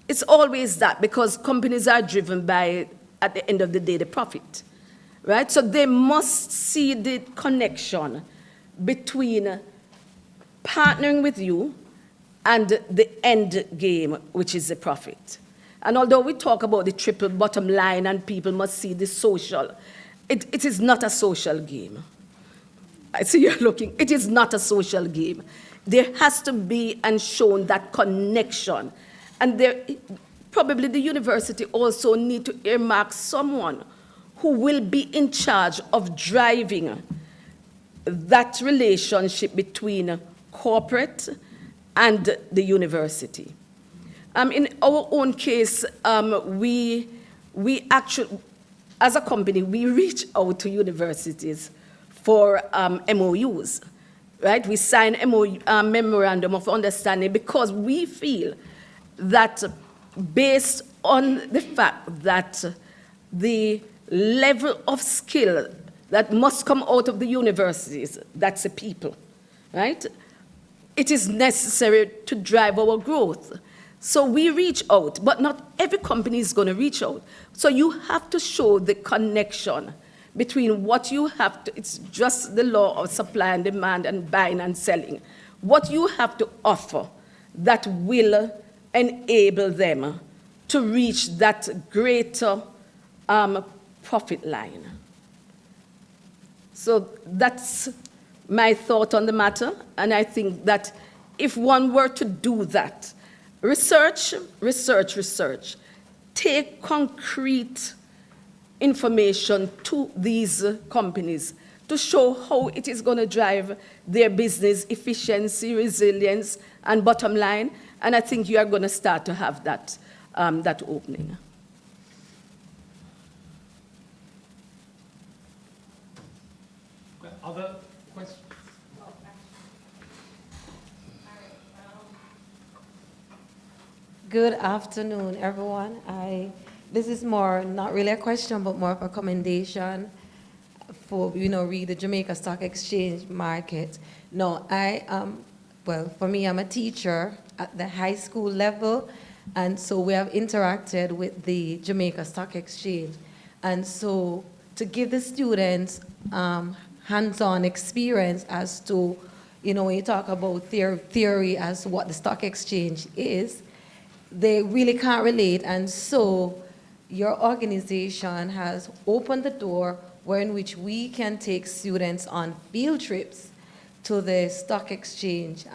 It's always that, because companies are driven by, at the end of the day, the profit, right? So they must see the connection between partnering with you and the end game, which is the profit. And although we talk about the triple bottom line and people must see the social, it is not a social game. I see you're looking. It is not a social game. There has to be and shown that connection. And there, probably the university also need to earmark someone who will be in charge of driving that relationship between corporate and the university. In our own case, we actually, as a company, we reach out to universities for MOUs. right? We sign a memorandum of understanding because we feel that based on the fact that the level of skill that must come out of the universities, that's the people, right? It is necessary to drive our growth. So we reach out, but not every company is going to reach out. So you have to show the connection between what you have to, it's just the law of supply and demand and buying and selling, what you have to offer that will enable them to reach that greater profit line. So that's my thought on the matter, and I think that if one were to do that, research, take concrete information to these companies to show how it is going to drive their business efficiency, resilience, and bottom line, and I think you are going to start to have that, that opening. Other questions? Good afternoon, everyone. This is more, not really a question, but more of a commendation for, read the Jamaica Stock Exchange market. No, well, for me, I'm a teacher at the high school level, and so we have interacted with the Jamaica Stock Exchange. And so to give the students hands-on experience as to, when you talk about theory as to what the stock exchange is, they really can't relate. And so your organization has opened the door in which we can take students on field trips to the stock exchange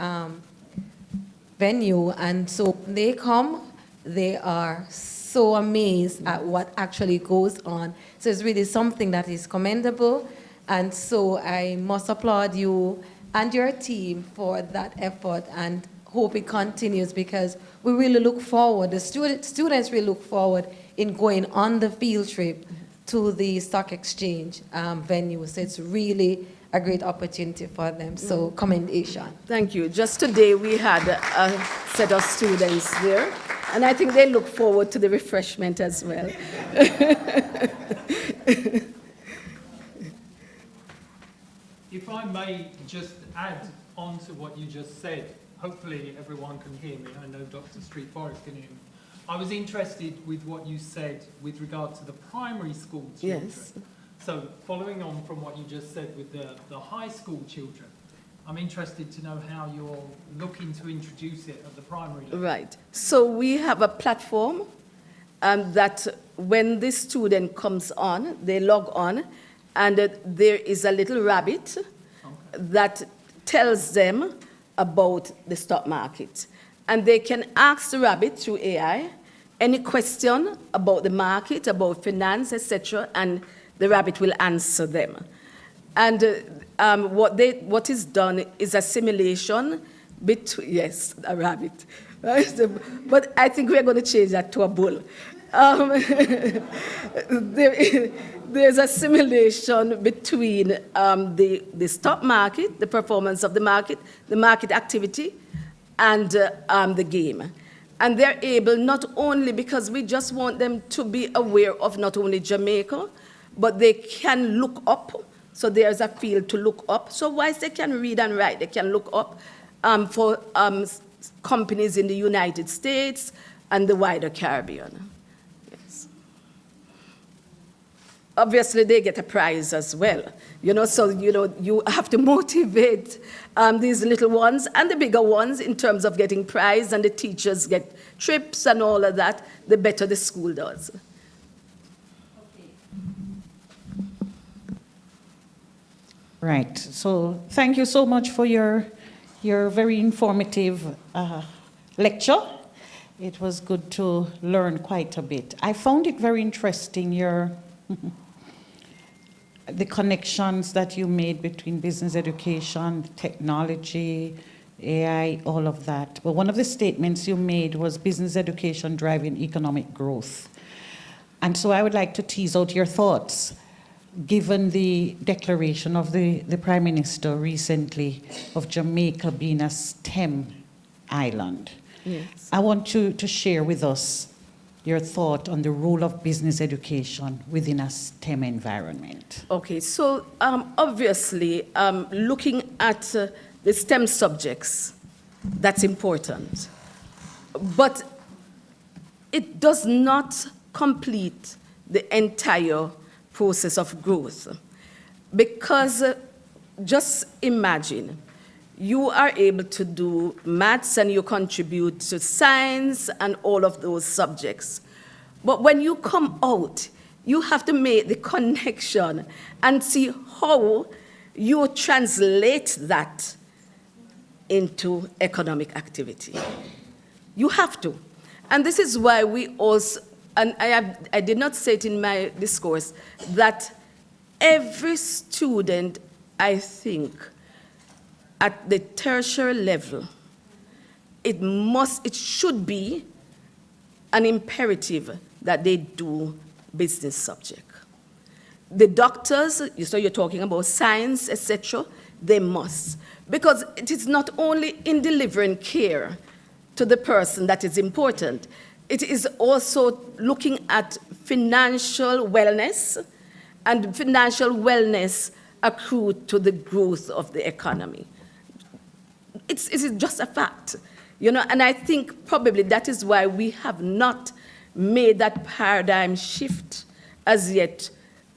venue. And so when they come, they are so amazed at what actually goes on. So it's really something that is commendable. And so I must applaud you and your team for that effort and hope it continues, because we really look forward, the students really look forward in going on the field trip to the stock exchange venue. So it's really a great opportunity for them. So commendation. Thank you. Just today we had a set of students there, and I think they look forward to the refreshment as well. If I may just add on to what you just said, hopefully everyone can hear me. I know Dr. Street Forest can hear me. I was interested with what you said with regard to the primary school children. Yes. So following on from what you just said with the high school children, I'm interested to know how you're looking to introduce it at the primary level. Right. So we have a platform that when the student comes on, they log on, and there is a little rabbit that tells them about the stock market. And they can ask the rabbit through AI any question about the market, about finance, etc., and the rabbit will answer them. And what is done is a simulation between, yes, a rabbit, right? But I think we're going to change that to a bull. There's a simulation between the stock market, the performance of the market activity, and the game. And they're able, not only because we just want them to be aware of not only Jamaica, but they can look up. So there's a field to look up. So whilst they can read and write, they can look up for companies in the United States and the wider Caribbean. Yes. Obviously, they get a prize as well. So you have to motivate these little ones and the bigger ones in terms of getting prize, and the teachers get trips and all of that, the better the school does. Right. So thank you so much for your very informative lecture. It was good to learn quite a bit. I found it very interesting, the connections that you made between business education, technology, AI, all of that. But one of the statements you made was business education driving economic growth. And so I would like to tease out your thoughts. given the declaration of the Prime Minister recently of Jamaica being a STEM island, Yes. I want you to share with us your thought on the role of business education within a STEM environment. Okay, so obviously, looking at the STEM subjects, that's important. But it does not complete the entire process of growth. Because just imagine, you are able to do maths and you contribute to science and all of those subjects. But when you come out, you have to make the connection and see how you translate that into economic activity. You have to. And this is why we also, and I did not say it in my discourse, that every student, I think, at the tertiary level, it should be an imperative that they do business subject. The doctors, so you're talking about science, etc., they must. Because it is not only in delivering care to the person that is important, it is also looking at financial wellness, and financial wellness accrued to the growth of the economy. It's just a fact, you know, and I think probably that is why we have not made that paradigm shift as yet,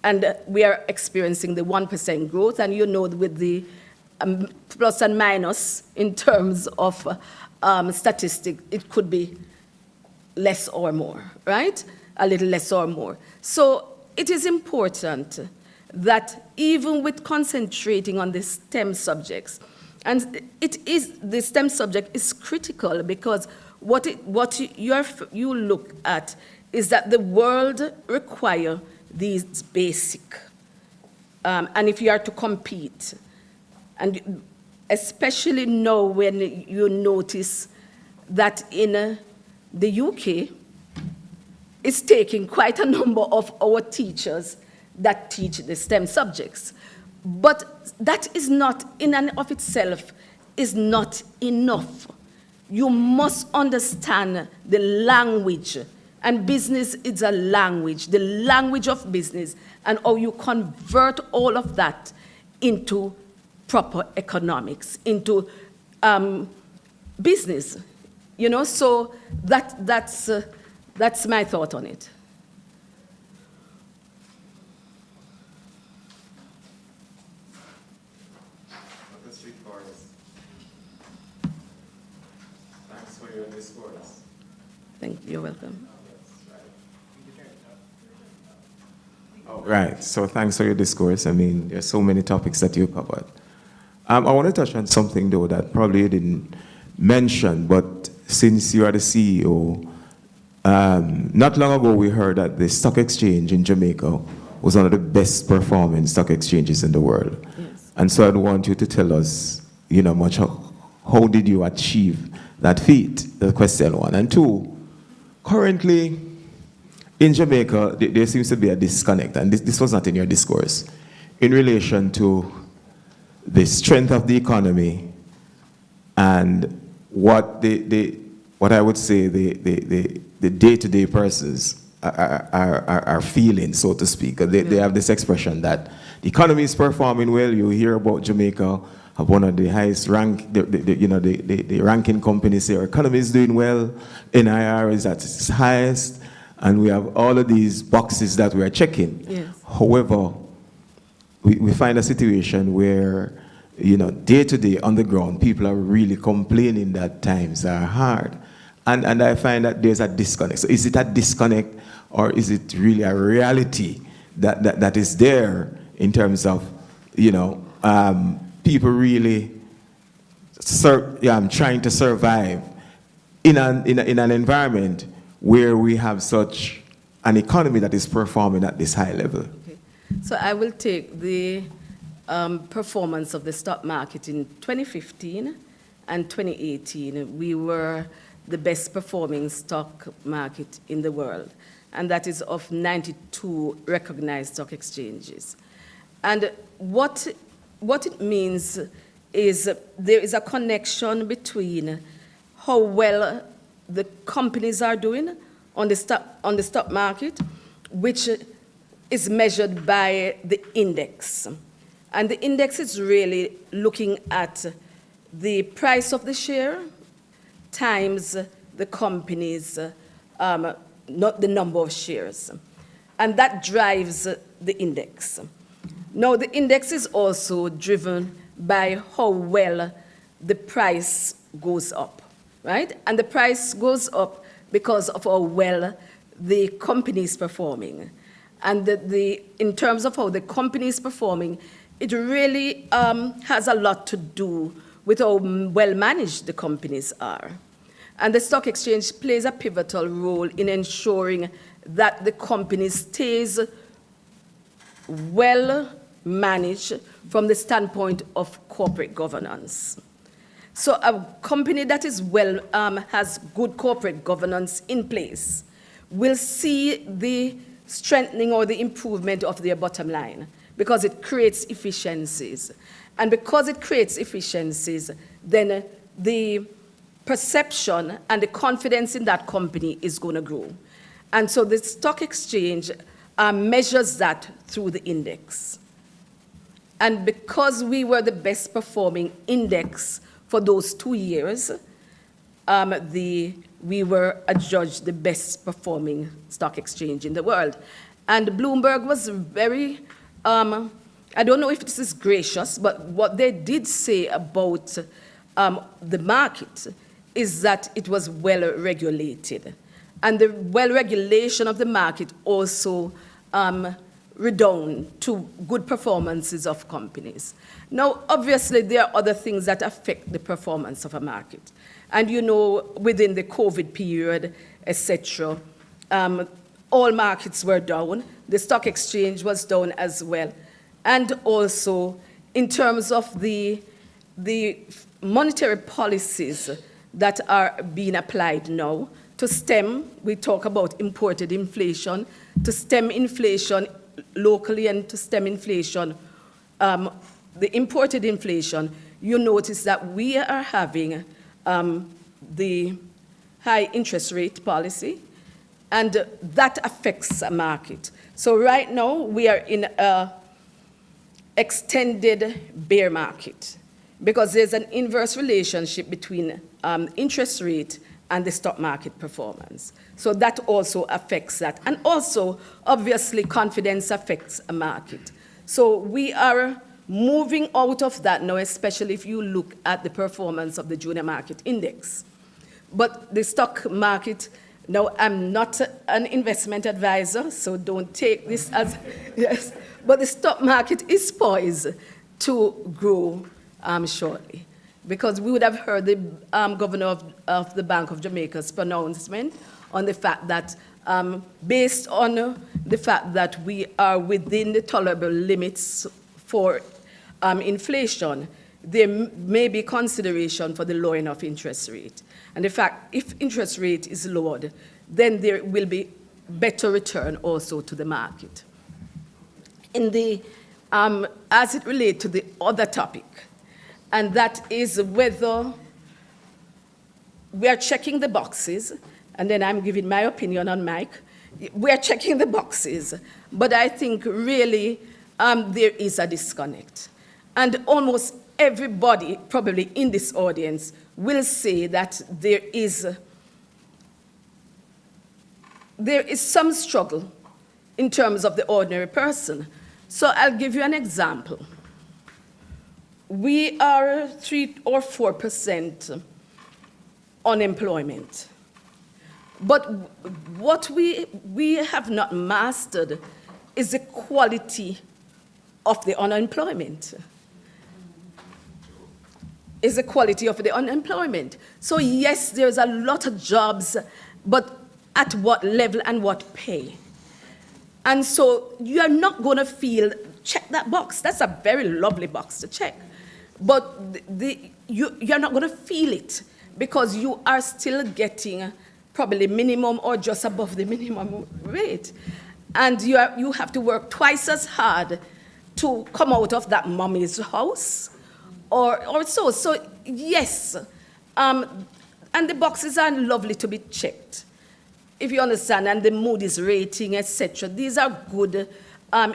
and we are experiencing the 1% growth, and you know, with the plus and minus in terms of statistics, it could be less or more, right? A little less or more. So it is important that even with concentrating on the STEM subjects, and the STEM subject is critical because what you look at is that the world requires these basic, and if you are to compete, and especially now when you notice that in the UK, it's taking quite a number of our teachers that teach the STEM subjects. But that is not, in and of itself, is not enough. You must understand the language, and business is a language, the language of business, and how you convert all of that into proper economics, into business, you know. So that's my thought on it. Thanks for your discourse. Thank you. You're welcome. Right, so thanks for your discourse. I mean, there's so many topics that you covered. I want to touch on something, though, that probably you didn't mention, but since you are the CEO, not long ago we heard that the stock exchange in Jamaica was one of the best performing stock exchanges in the world. Yes. And so I'd want you to tell us, you know, how did you achieve that feat? That's question one. And two, currently, in Jamaica, there seems to be a disconnect, and this was not in your discourse, in relation to the strength of the economy and what I would say the day-to-day persons are feeling, so to speak. They have this expression that the economy is performing well. You hear about Jamaica have one of the highest rank, the ranking companies say our economy is doing well, NIR is at its highest, and we have all of these boxes that we are checking. Yes. However, we find a situation where, you know, day to day on the ground, people are really complaining that times are hard. And I find that there's a disconnect. So is it a disconnect, or is it really a reality that is there in terms of, you know, people really trying to survive in an environment where we have such an economy that is performing at this high level? Okay. So I will take the performance of the stock market in 2015 and 2018. We were the best performing stock market in the world, and that is of 92 recognized stock exchanges. And what it means is there is a connection between how well the companies are doing on the stock market, which is measured by the index. And the index is really looking at the price of the share times the company's, not the number of shares. And that drives the index. Now, the index is also driven by how well the price goes up, right? And the price goes up because of how well the company is performing. And in terms of how the company is performing, it really has a lot to do with how well managed the companies are. And the stock exchange plays a pivotal role in ensuring that the company stays well managed from the standpoint of corporate governance. So a company that is has good corporate governance in place will see the strengthening or the improvement of their bottom line because it creates efficiencies. And because it creates efficiencies, then the perception and the confidence in that company is going to grow. And so the stock exchange measures that through the index. And because we were the best performing index for those 2 years, we were adjudged the best performing stock exchange in the world. And Bloomberg was very, I don't know if this is gracious, but what they did say about the market is that it was well regulated. And the well regulation of the market also redound to good performances of companies. Now, obviously, there are other things that affect the performance of a market. And you know, within the COVID period, etc., all markets were down. The stock exchange was down as well. And also, in terms of the monetary policies that are being applied now to stem, we talk about imported inflation, to stem inflation locally and to stem inflation, the imported inflation, you notice that we are having the high interest rate policy, and that affects a market. So right now, we are in an extended bear market because there's an inverse relationship between interest rate and the stock market performance. So that also affects that. And also, obviously, confidence affects a market. So we are moving out of that now, especially if you look at the performance of the junior market index. But the stock market, now I'm not an investment advisor, so don't take this as, yes, but the stock market is poised to grow shortly. Because we would have heard the governor of the Bank of Jamaica's pronouncement on the fact that based on the fact that we are within the tolerable limits for inflation, there may be consideration for the lowering of interest rate. And in fact, if interest rate is lowered, then there will be better return also to the market. In the, as it relates to the other topic, and that is whether we are checking the boxes, and then I'm giving my opinion on Mike. We are checking the boxes, but I think really there is a disconnect. And almost everybody probably in this audience will say that there is some struggle in terms of the ordinary person. So I'll give you an example. We are 3 or 4% unemployment. But what we have not mastered is the quality of the unemployment. Is the quality of the unemployment. So yes, there's a lot of jobs, but at what level and what pay? And so you're not going to feel, check that box. That's a very lovely box to check. But you're not going to feel it because you are still getting probably minimum or just above the minimum rate. And you have to work twice as hard to come out of that mommy's house, or so. So yes, and the boxes are lovely to be checked, if you understand, and the Moody's rating, etc. These are good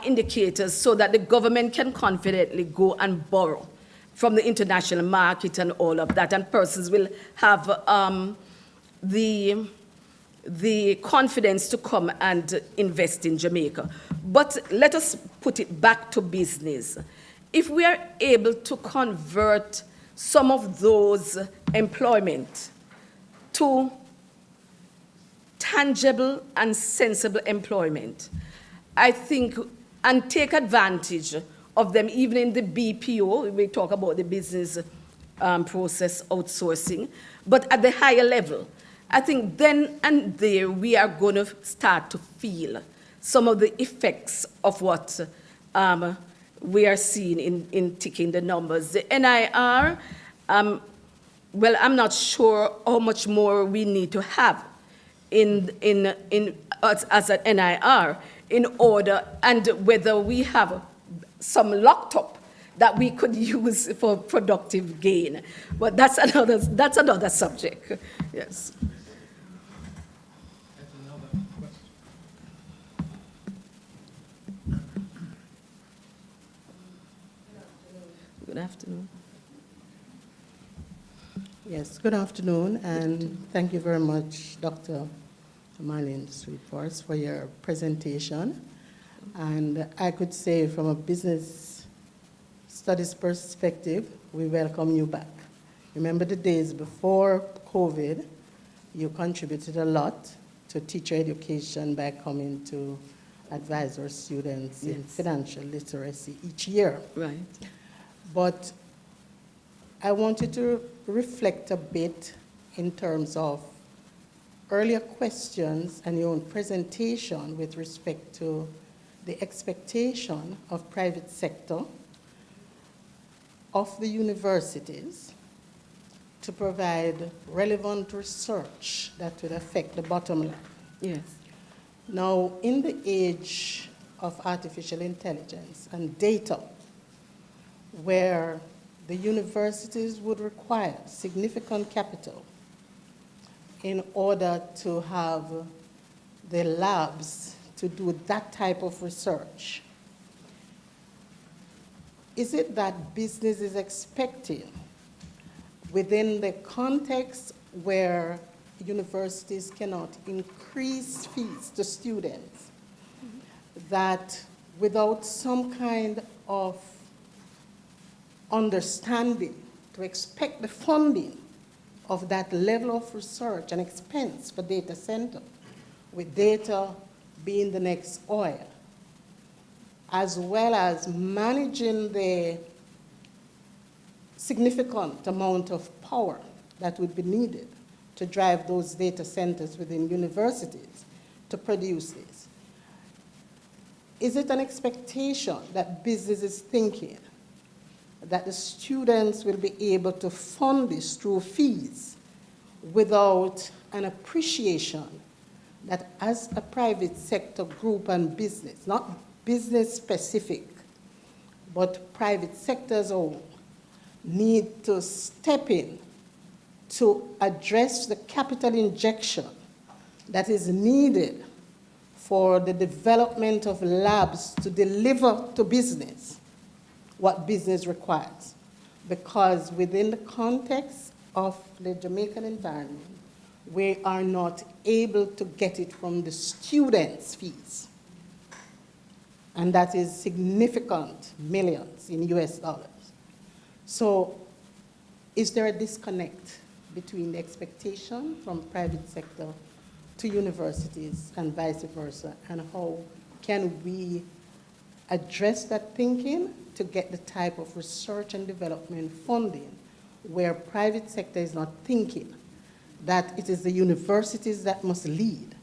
indicators so that the government can confidently go and borrow from the international market and all of that, and persons will have the confidence to come and invest in Jamaica. But let us put it back to business. If we are able to convert some of those employment to tangible and sensible employment, I think, and take advantage of them even in the BPO, we talk about the business process outsourcing, but at the higher level, I think then and there we are going to start to feel some of the effects of what we are seeing in ticking the numbers. The NIR, well, I'm not sure how much more we need to have as an NIR in order, and whether we have some locked up that we could use for productive gain. But that's another subject. Yes. Good afternoon. Yes, good afternoon, and thank you very much, Dr. Malin Sweetforce, for your presentation. And I could say from a business studies perspective, we welcome you back. Remember the days before COVID, you contributed a lot to teacher education by coming to advise our students in financial literacy each year. Right. But I wanted to reflect a bit in terms of earlier questions and your own presentation with respect to the expectation of private sector, of the universities, to provide relevant research that would affect the bottom line. Yes. Now, in the age of artificial intelligence and data, where the universities would require significant capital in order to have the labs to do that type of research, is it that business is expecting, within the context where universities cannot increase fees to students, that without some kind of understanding to expect the funding of that level of research and expense for data center, with data being the next oil, as well as managing the significant amount of power that would be needed to drive those data centers within universities to produce this? Is it an expectation that business is thinking that the students will be able to fund this through fees without an appreciation that as a private sector group and business, not business specific, but private sector as a whole, need to step in to address the capital injection that is needed for the development of labs to deliver to business what business requires? Because within the context of the Jamaican environment, we are not able to get it from the students' fees. And that is significant millions in US dollars. So is there a disconnect between the expectation from private sector to universities and vice versa? And how can we address that thinking to get the type of research and development funding where private sector is not thinking that it is the universities that must lead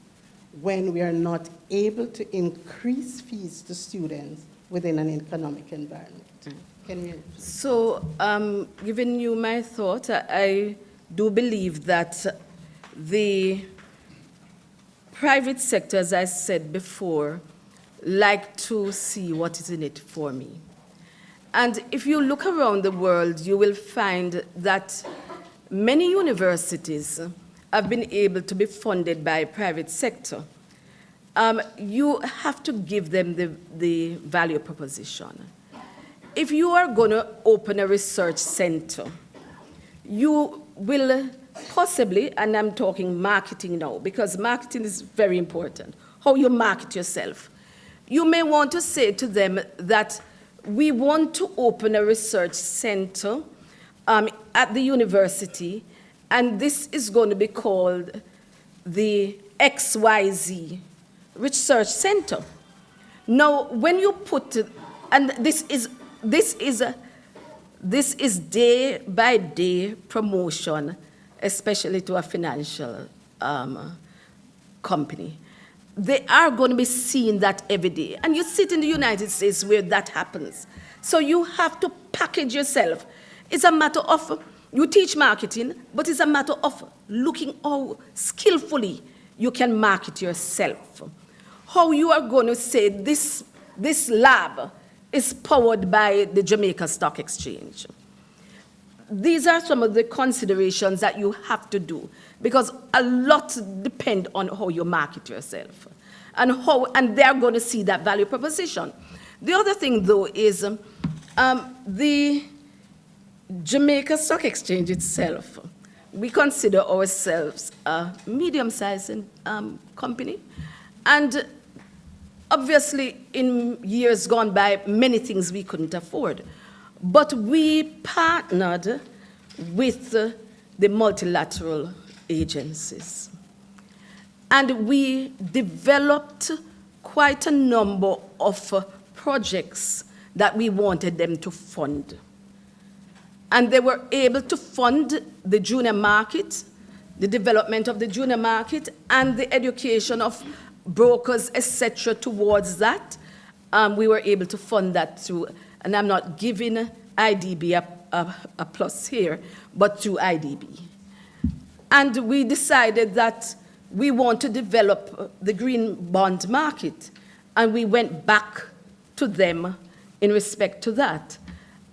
when we are not able to increase fees to students within an economic environment? Can you? So, giving you my thought, I do believe that the private sector, as I said before, like to see what is in it for me. And if you look around the world, you will find that many universities have been able to be funded by private sector. You have to give them the value proposition. If you are going to open a research center, you will possibly, and I'm talking marketing now, because marketing is very important, how you market yourself. You may want to say to them that we want to open a research center at the university, and this is going to be called the XYZ Research Center. Now, when you put it, and this is day-by-day promotion, especially to a financial company. They are going to be seeing that every day. And you sit in the United States where that happens. So you have to package yourself. It's a matter of, you teach marketing, but it's a matter of looking how skillfully you can market yourself. How you are going to say this lab is powered by the Jamaica Stock Exchange. These are some of the considerations that you have to do, because a lot depend on how you market yourself and they're going to see that value proposition. The other thing, though, is the Jamaica Stock Exchange itself. We consider ourselves a medium-sized company, and obviously, in years gone by, many things we couldn't afford. But we partnered with the multilateral agencies. And we developed quite a number of projects that we wanted them to fund. And they were able to fund the junior market, the development of the junior market, and the education of brokers, etc. towards that. We were able to fund that through, and I'm not giving IDB a plus here, but through IDB. And we decided that we want to develop the green bond market, and we went back to them in respect to that.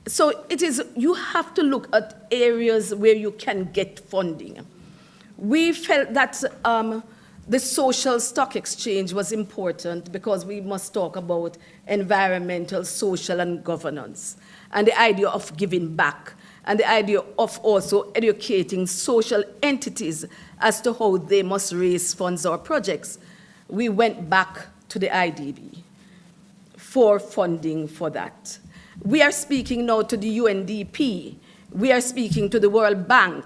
So it is, you have to look at areas where you can get funding. We felt that the social stock exchange was important because we must talk about environmental, social, and governance, and the idea of giving back, and the idea of also educating social entities as to how they must raise funds or projects. We went back to the IDB for funding for that. We are speaking now to the UNDP. We are speaking to the World Bank.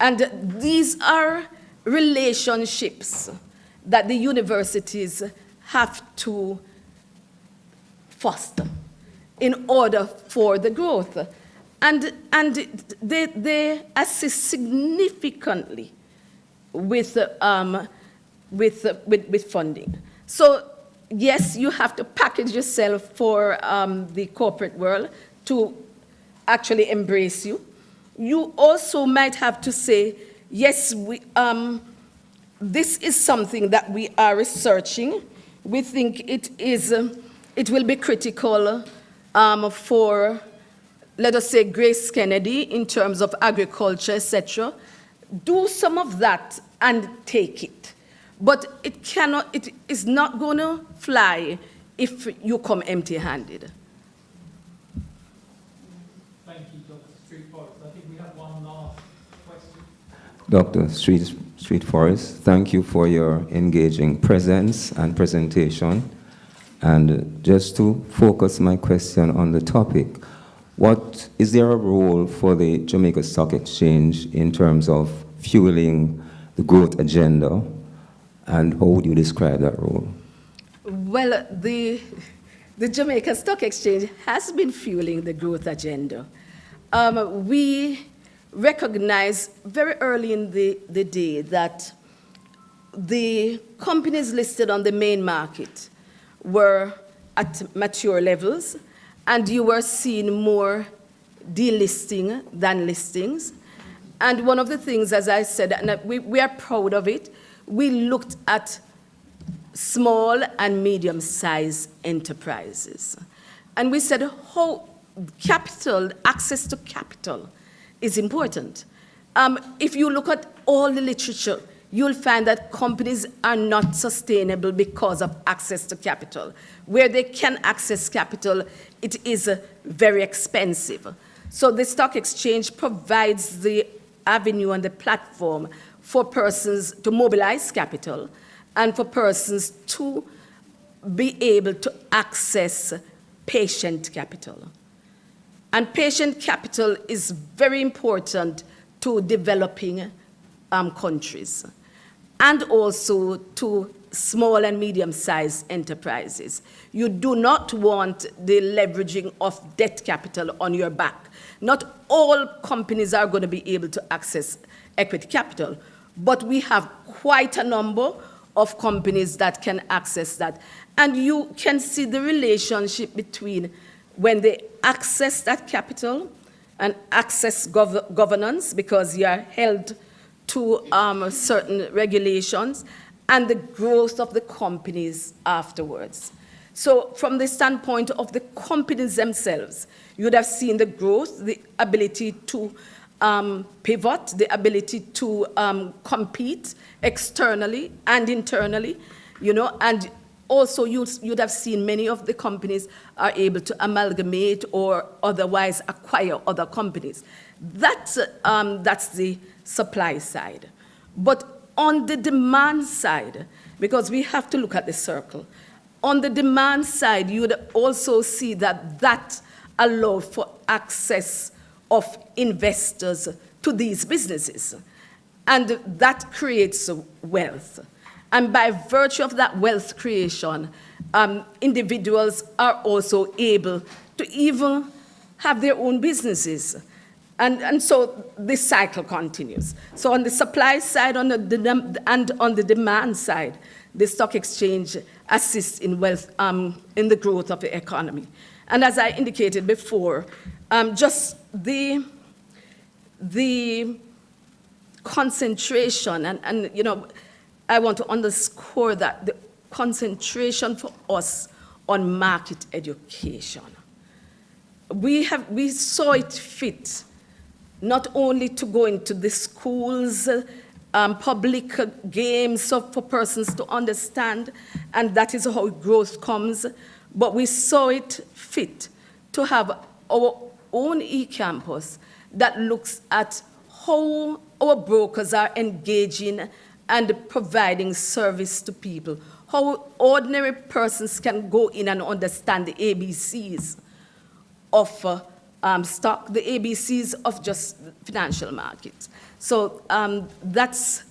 And these are relationships that the universities have to foster in order for the growth. And they assist significantly with funding. So yes, you have to package yourself for the corporate world to actually embrace you. You also might have to say, yes, this is something that we are researching. We think it will be critical for, let us say, Grace Kennedy in terms of agriculture, etc. Do some of that and take it. But it is not going to fly if you come empty-handed. Thank you, Dr. Street Forest. I think we have one last question. Dr. Street Forest, thank you for your engaging presence and presentation. And just to focus my question on the topic, what is there a role for the Jamaica Stock Exchange in terms of fueling the growth agenda? And how would you describe that role? Well, the Jamaica Stock Exchange has been fueling the growth agenda. We recognized very early in the day that the companies listed on the main market were at mature levels, and you were seeing more delisting than listings. And one of the things, as I said, and we are proud of it, we looked at small and medium-sized enterprises. And we said, capital, access to capital is important. If you look at all the literature, you'll find that companies are not sustainable because of access to capital. Where they can access capital, it is very expensive. So the stock exchange provides the avenue and the platform for persons to mobilize capital and for persons to be able to access patient capital. And patient capital is very important to developing countries and also to small and medium-sized enterprises. You do not want the leveraging of debt capital on your back. Not all companies are going to be able to access equity capital, but we have quite a number of companies that can access that. And you can see the relationship between when they access that capital and access governance, because you are held to certain regulations, and the growth of the companies afterwards. So from the standpoint of the companies themselves, you would have seen the growth, the ability to pivot, the ability to compete externally and internally, you know, and also you'd have seen many of the companies are able to amalgamate or otherwise acquire other companies. That's the supply side. But on the demand side, because we have to look at the circle, on the demand side, you would also see that that allowed for access of investors to these businesses. And that creates wealth. And by virtue of that wealth creation, individuals are also able to even have their own businesses. And so this cycle continues. So on the supply side and on the demand side, the stock exchange assists in wealth, in the growth of the economy. And as I indicated before, just the concentration, and you know, I want to underscore that the concentration for us on market education. We saw it fit not only to go into the schools, public games for persons to understand, and that is how growth comes, but we saw it fit to have our own e-campus that looks at how our brokers are engaging and providing service to people, how ordinary persons can go in and understand the ABCs of stock, the ABCs of just financial markets. So that's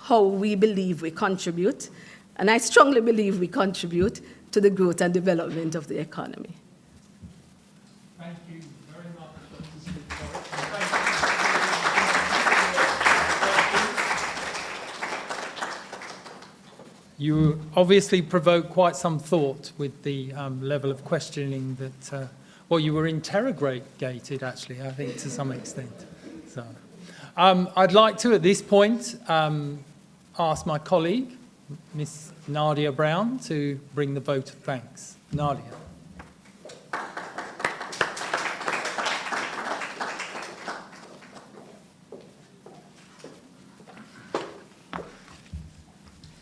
how we believe we contribute, and I strongly believe we contribute to the growth and development of the economy. Thank you very much, Dr. You obviously provoked quite some thought with the level of questioning that, well, you were interrogated, actually, I think, to some extent. So, I'd like to, at this point, ask my colleague, Miss Nadia Brown, to bring the vote of thanks. Nadia.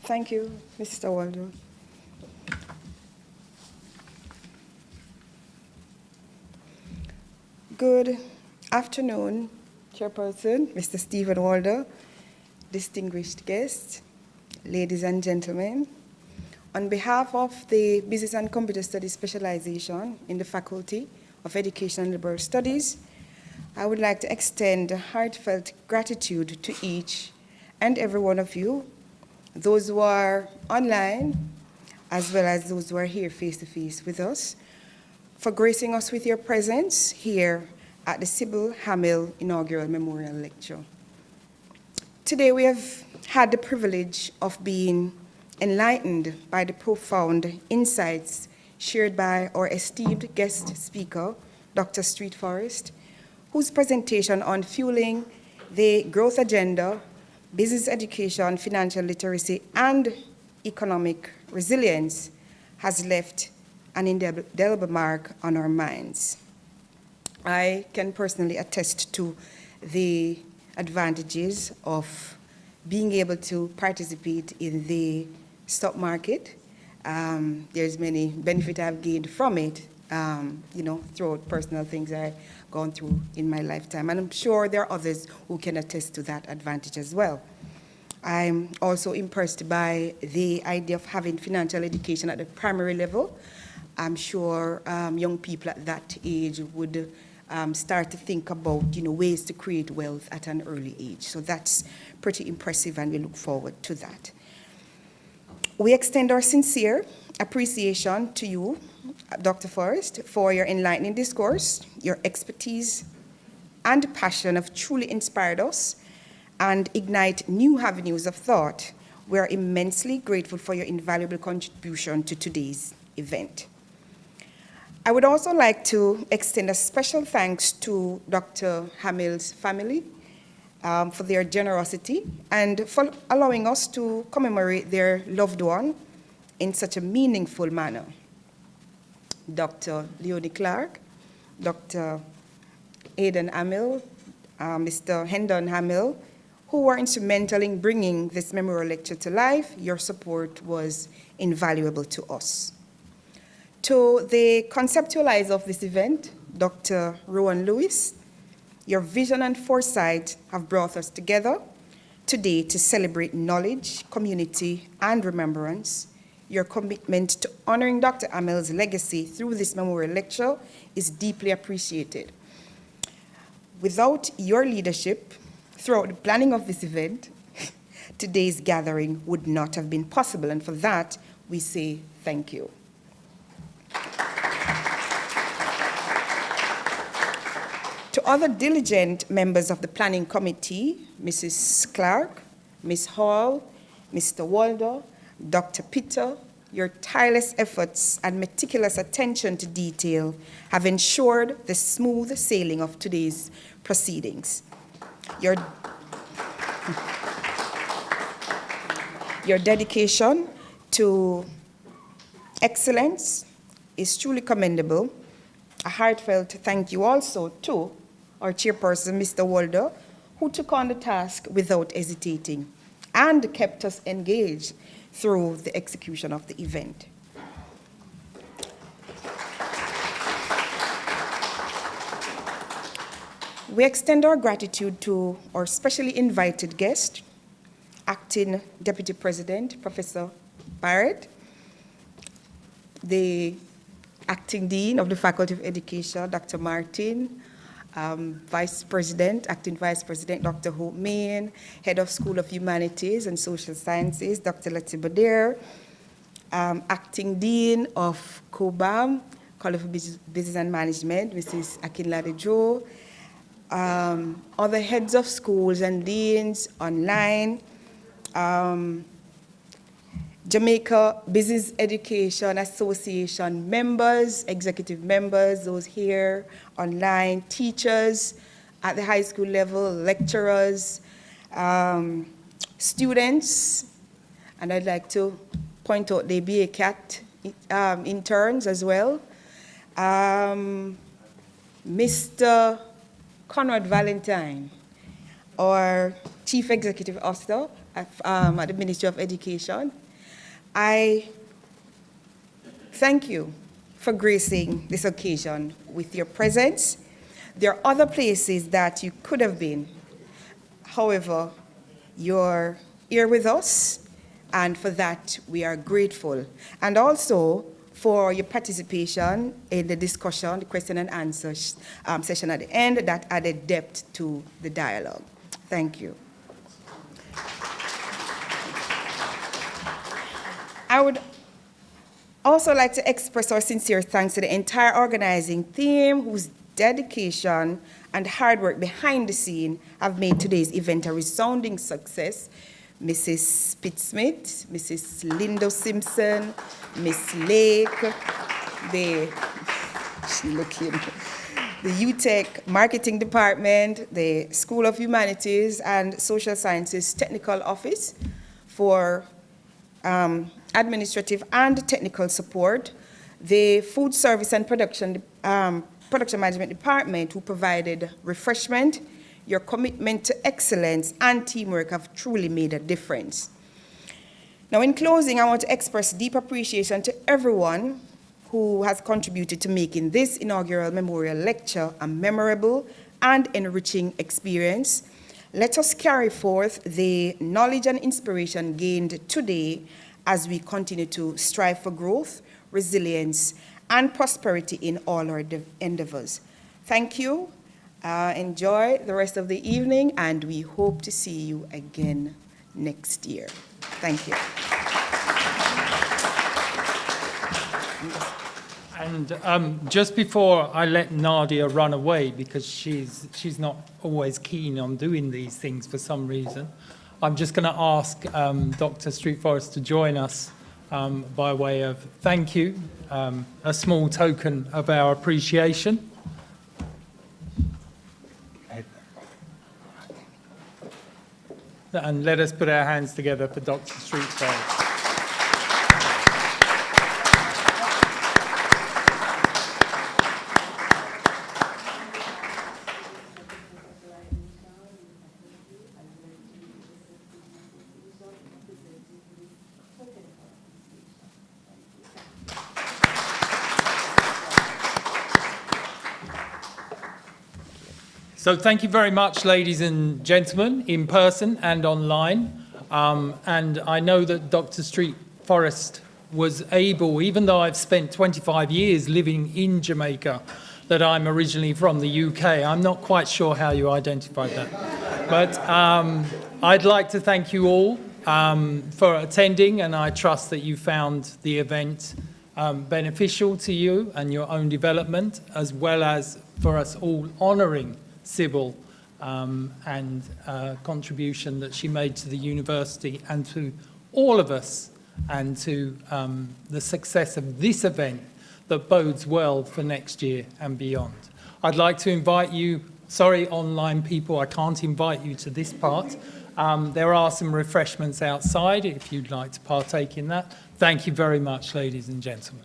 Thank you, Mr. Waldo. Good afternoon, Chairperson, Mr. Stephen Waldo, distinguished guests, ladies and gentlemen. On behalf of the Business and Computer Studies Specialization in the Faculty of Education and Liberal Studies, I would like to extend heartfelt gratitude to each and every one of you, those who are online, as well as those who are here face-to-face with us, for gracing us with your presence here at the Cil Hamill Inaugural Memorial Lecture. Today we have had the privilege of being enlightened by the profound insights shared by our esteemed guest speaker, Dr. Street Forest, whose presentation on fueling the growth agenda, business education, financial literacy, and economic resilience has left an indelible mark on our minds. I can personally attest to the advantages of being able to participate in the stock market. There's many benefits I've gained from it, throughout personal things I've gone through in my lifetime. And I'm sure there are others who can attest to that advantage as well. I'm also impressed by the idea of having financial education at the primary level. I'm sure young people at that age would start to think about, ways to create wealth at an early age. So that's pretty impressive, and we look forward to that. We extend our sincere appreciation to you, Dr. Forrest, for your enlightening discourse. Your expertise and passion have truly inspired us and ignite new avenues of thought. We are immensely grateful for your invaluable contribution to today's event. I would also like to extend a special thanks to Dr. Hamill's family for their generosity and for allowing us to commemorate their loved one in such a meaningful manner. Dr. Leonie Clark, Dr. Aidan Hamil, Mr. Hendon Hamil, who were instrumental in bringing this memorial lecture to life. Your support was invaluable to us. To the conceptualizer of this event, Dr. Rowan Lewis, your vision and foresight have brought us together today to celebrate knowledge, community, and remembrance. Your commitment to honoring Dr. Hamill's legacy through this memorial lecture is deeply appreciated. Without your leadership throughout the planning of this event, today's gathering would not have been possible, and for that, we say thank you. To other diligent members of the planning committee, Mrs. Clark, Ms. Hall, Mr. Walder, Dr. Peter, your tireless efforts and meticulous attention to detail have ensured the smooth sailing of today's proceedings. Your dedication to excellence is truly commendable. A heartfelt thank you also to our chairperson, Mr. Walder, who took on the task without hesitating and kept us engaged through the execution of the event. We extend our gratitude to our specially invited guest, Acting Deputy President, Professor Barrett, the Acting Dean of the Faculty of Education, Dr. Martin, Vice President, Acting Vice President, Dr. Hope Main, Head of School of Humanities and Social Sciences, Dr. Lati Bader, Acting Dean of COBAM, College of Business and Management, Mrs. Akinlade Joe, other heads of schools and deans online, Jamaica Business Education Association members, executive members, those here online, teachers at the high school level, lecturers, students, and I'd like to point out the BACAT interns as well. Mr. Conrad Valentine, our Chief Executive Officer at the Ministry of Education. I thank you for gracing this occasion with your presence. There are other places that you could have been. However, you're here with us, and for that we are grateful. And also for your participation in the discussion, the question and answer session at the end that added depth to the dialogue. Thank you. I would also like to express our sincere thanks to the entire organizing team whose dedication and hard work behind the scene have made today's event a resounding success. Mrs. Pittsmith, Mrs. Lindo Simpson, Miss Lake, the UTech Marketing Department, the School of Humanities and Social Sciences Technical Office for administrative and technical support, the Food Service and Production Production Management Department, who provided refreshment. Your commitment to excellence and teamwork have truly made a difference. Now, in closing, I want to express deep appreciation to everyone who has contributed to making this inaugural memorial lecture a memorable and enriching experience. Let us carry forth the knowledge and inspiration gained today as we continue to strive for growth, resilience, and prosperity in all our endeavors. Thank you. Enjoy the rest of the evening, and we hope to see you again next year. Thank you. And just before I let Nadia run away, because she's not always keen on doing these things for some reason, I'm just going to ask Dr. Street Forest to join us by way of thank you, a small token of our appreciation. And let us put our hands together for Dr. Street Forest. So thank you very much, ladies and gentlemen, in person and online. And I know that Dr. Street Forest was able, even though I've spent 25 years living in Jamaica, that I'm originally from the UK. I'm not quite sure how you identified that. But I'd like to thank you all for attending, and I trust that you found the event beneficial to you and your own development, as well as for us all honouring Sybile and contribution that she made to the university and to all of us, and to the success of this event that bodes well for next year and beyond. I'd like to invite you, sorry online people, I can't invite you to this part. There are some refreshments outside if you'd like to partake in that. Thank you very much, ladies and gentlemen.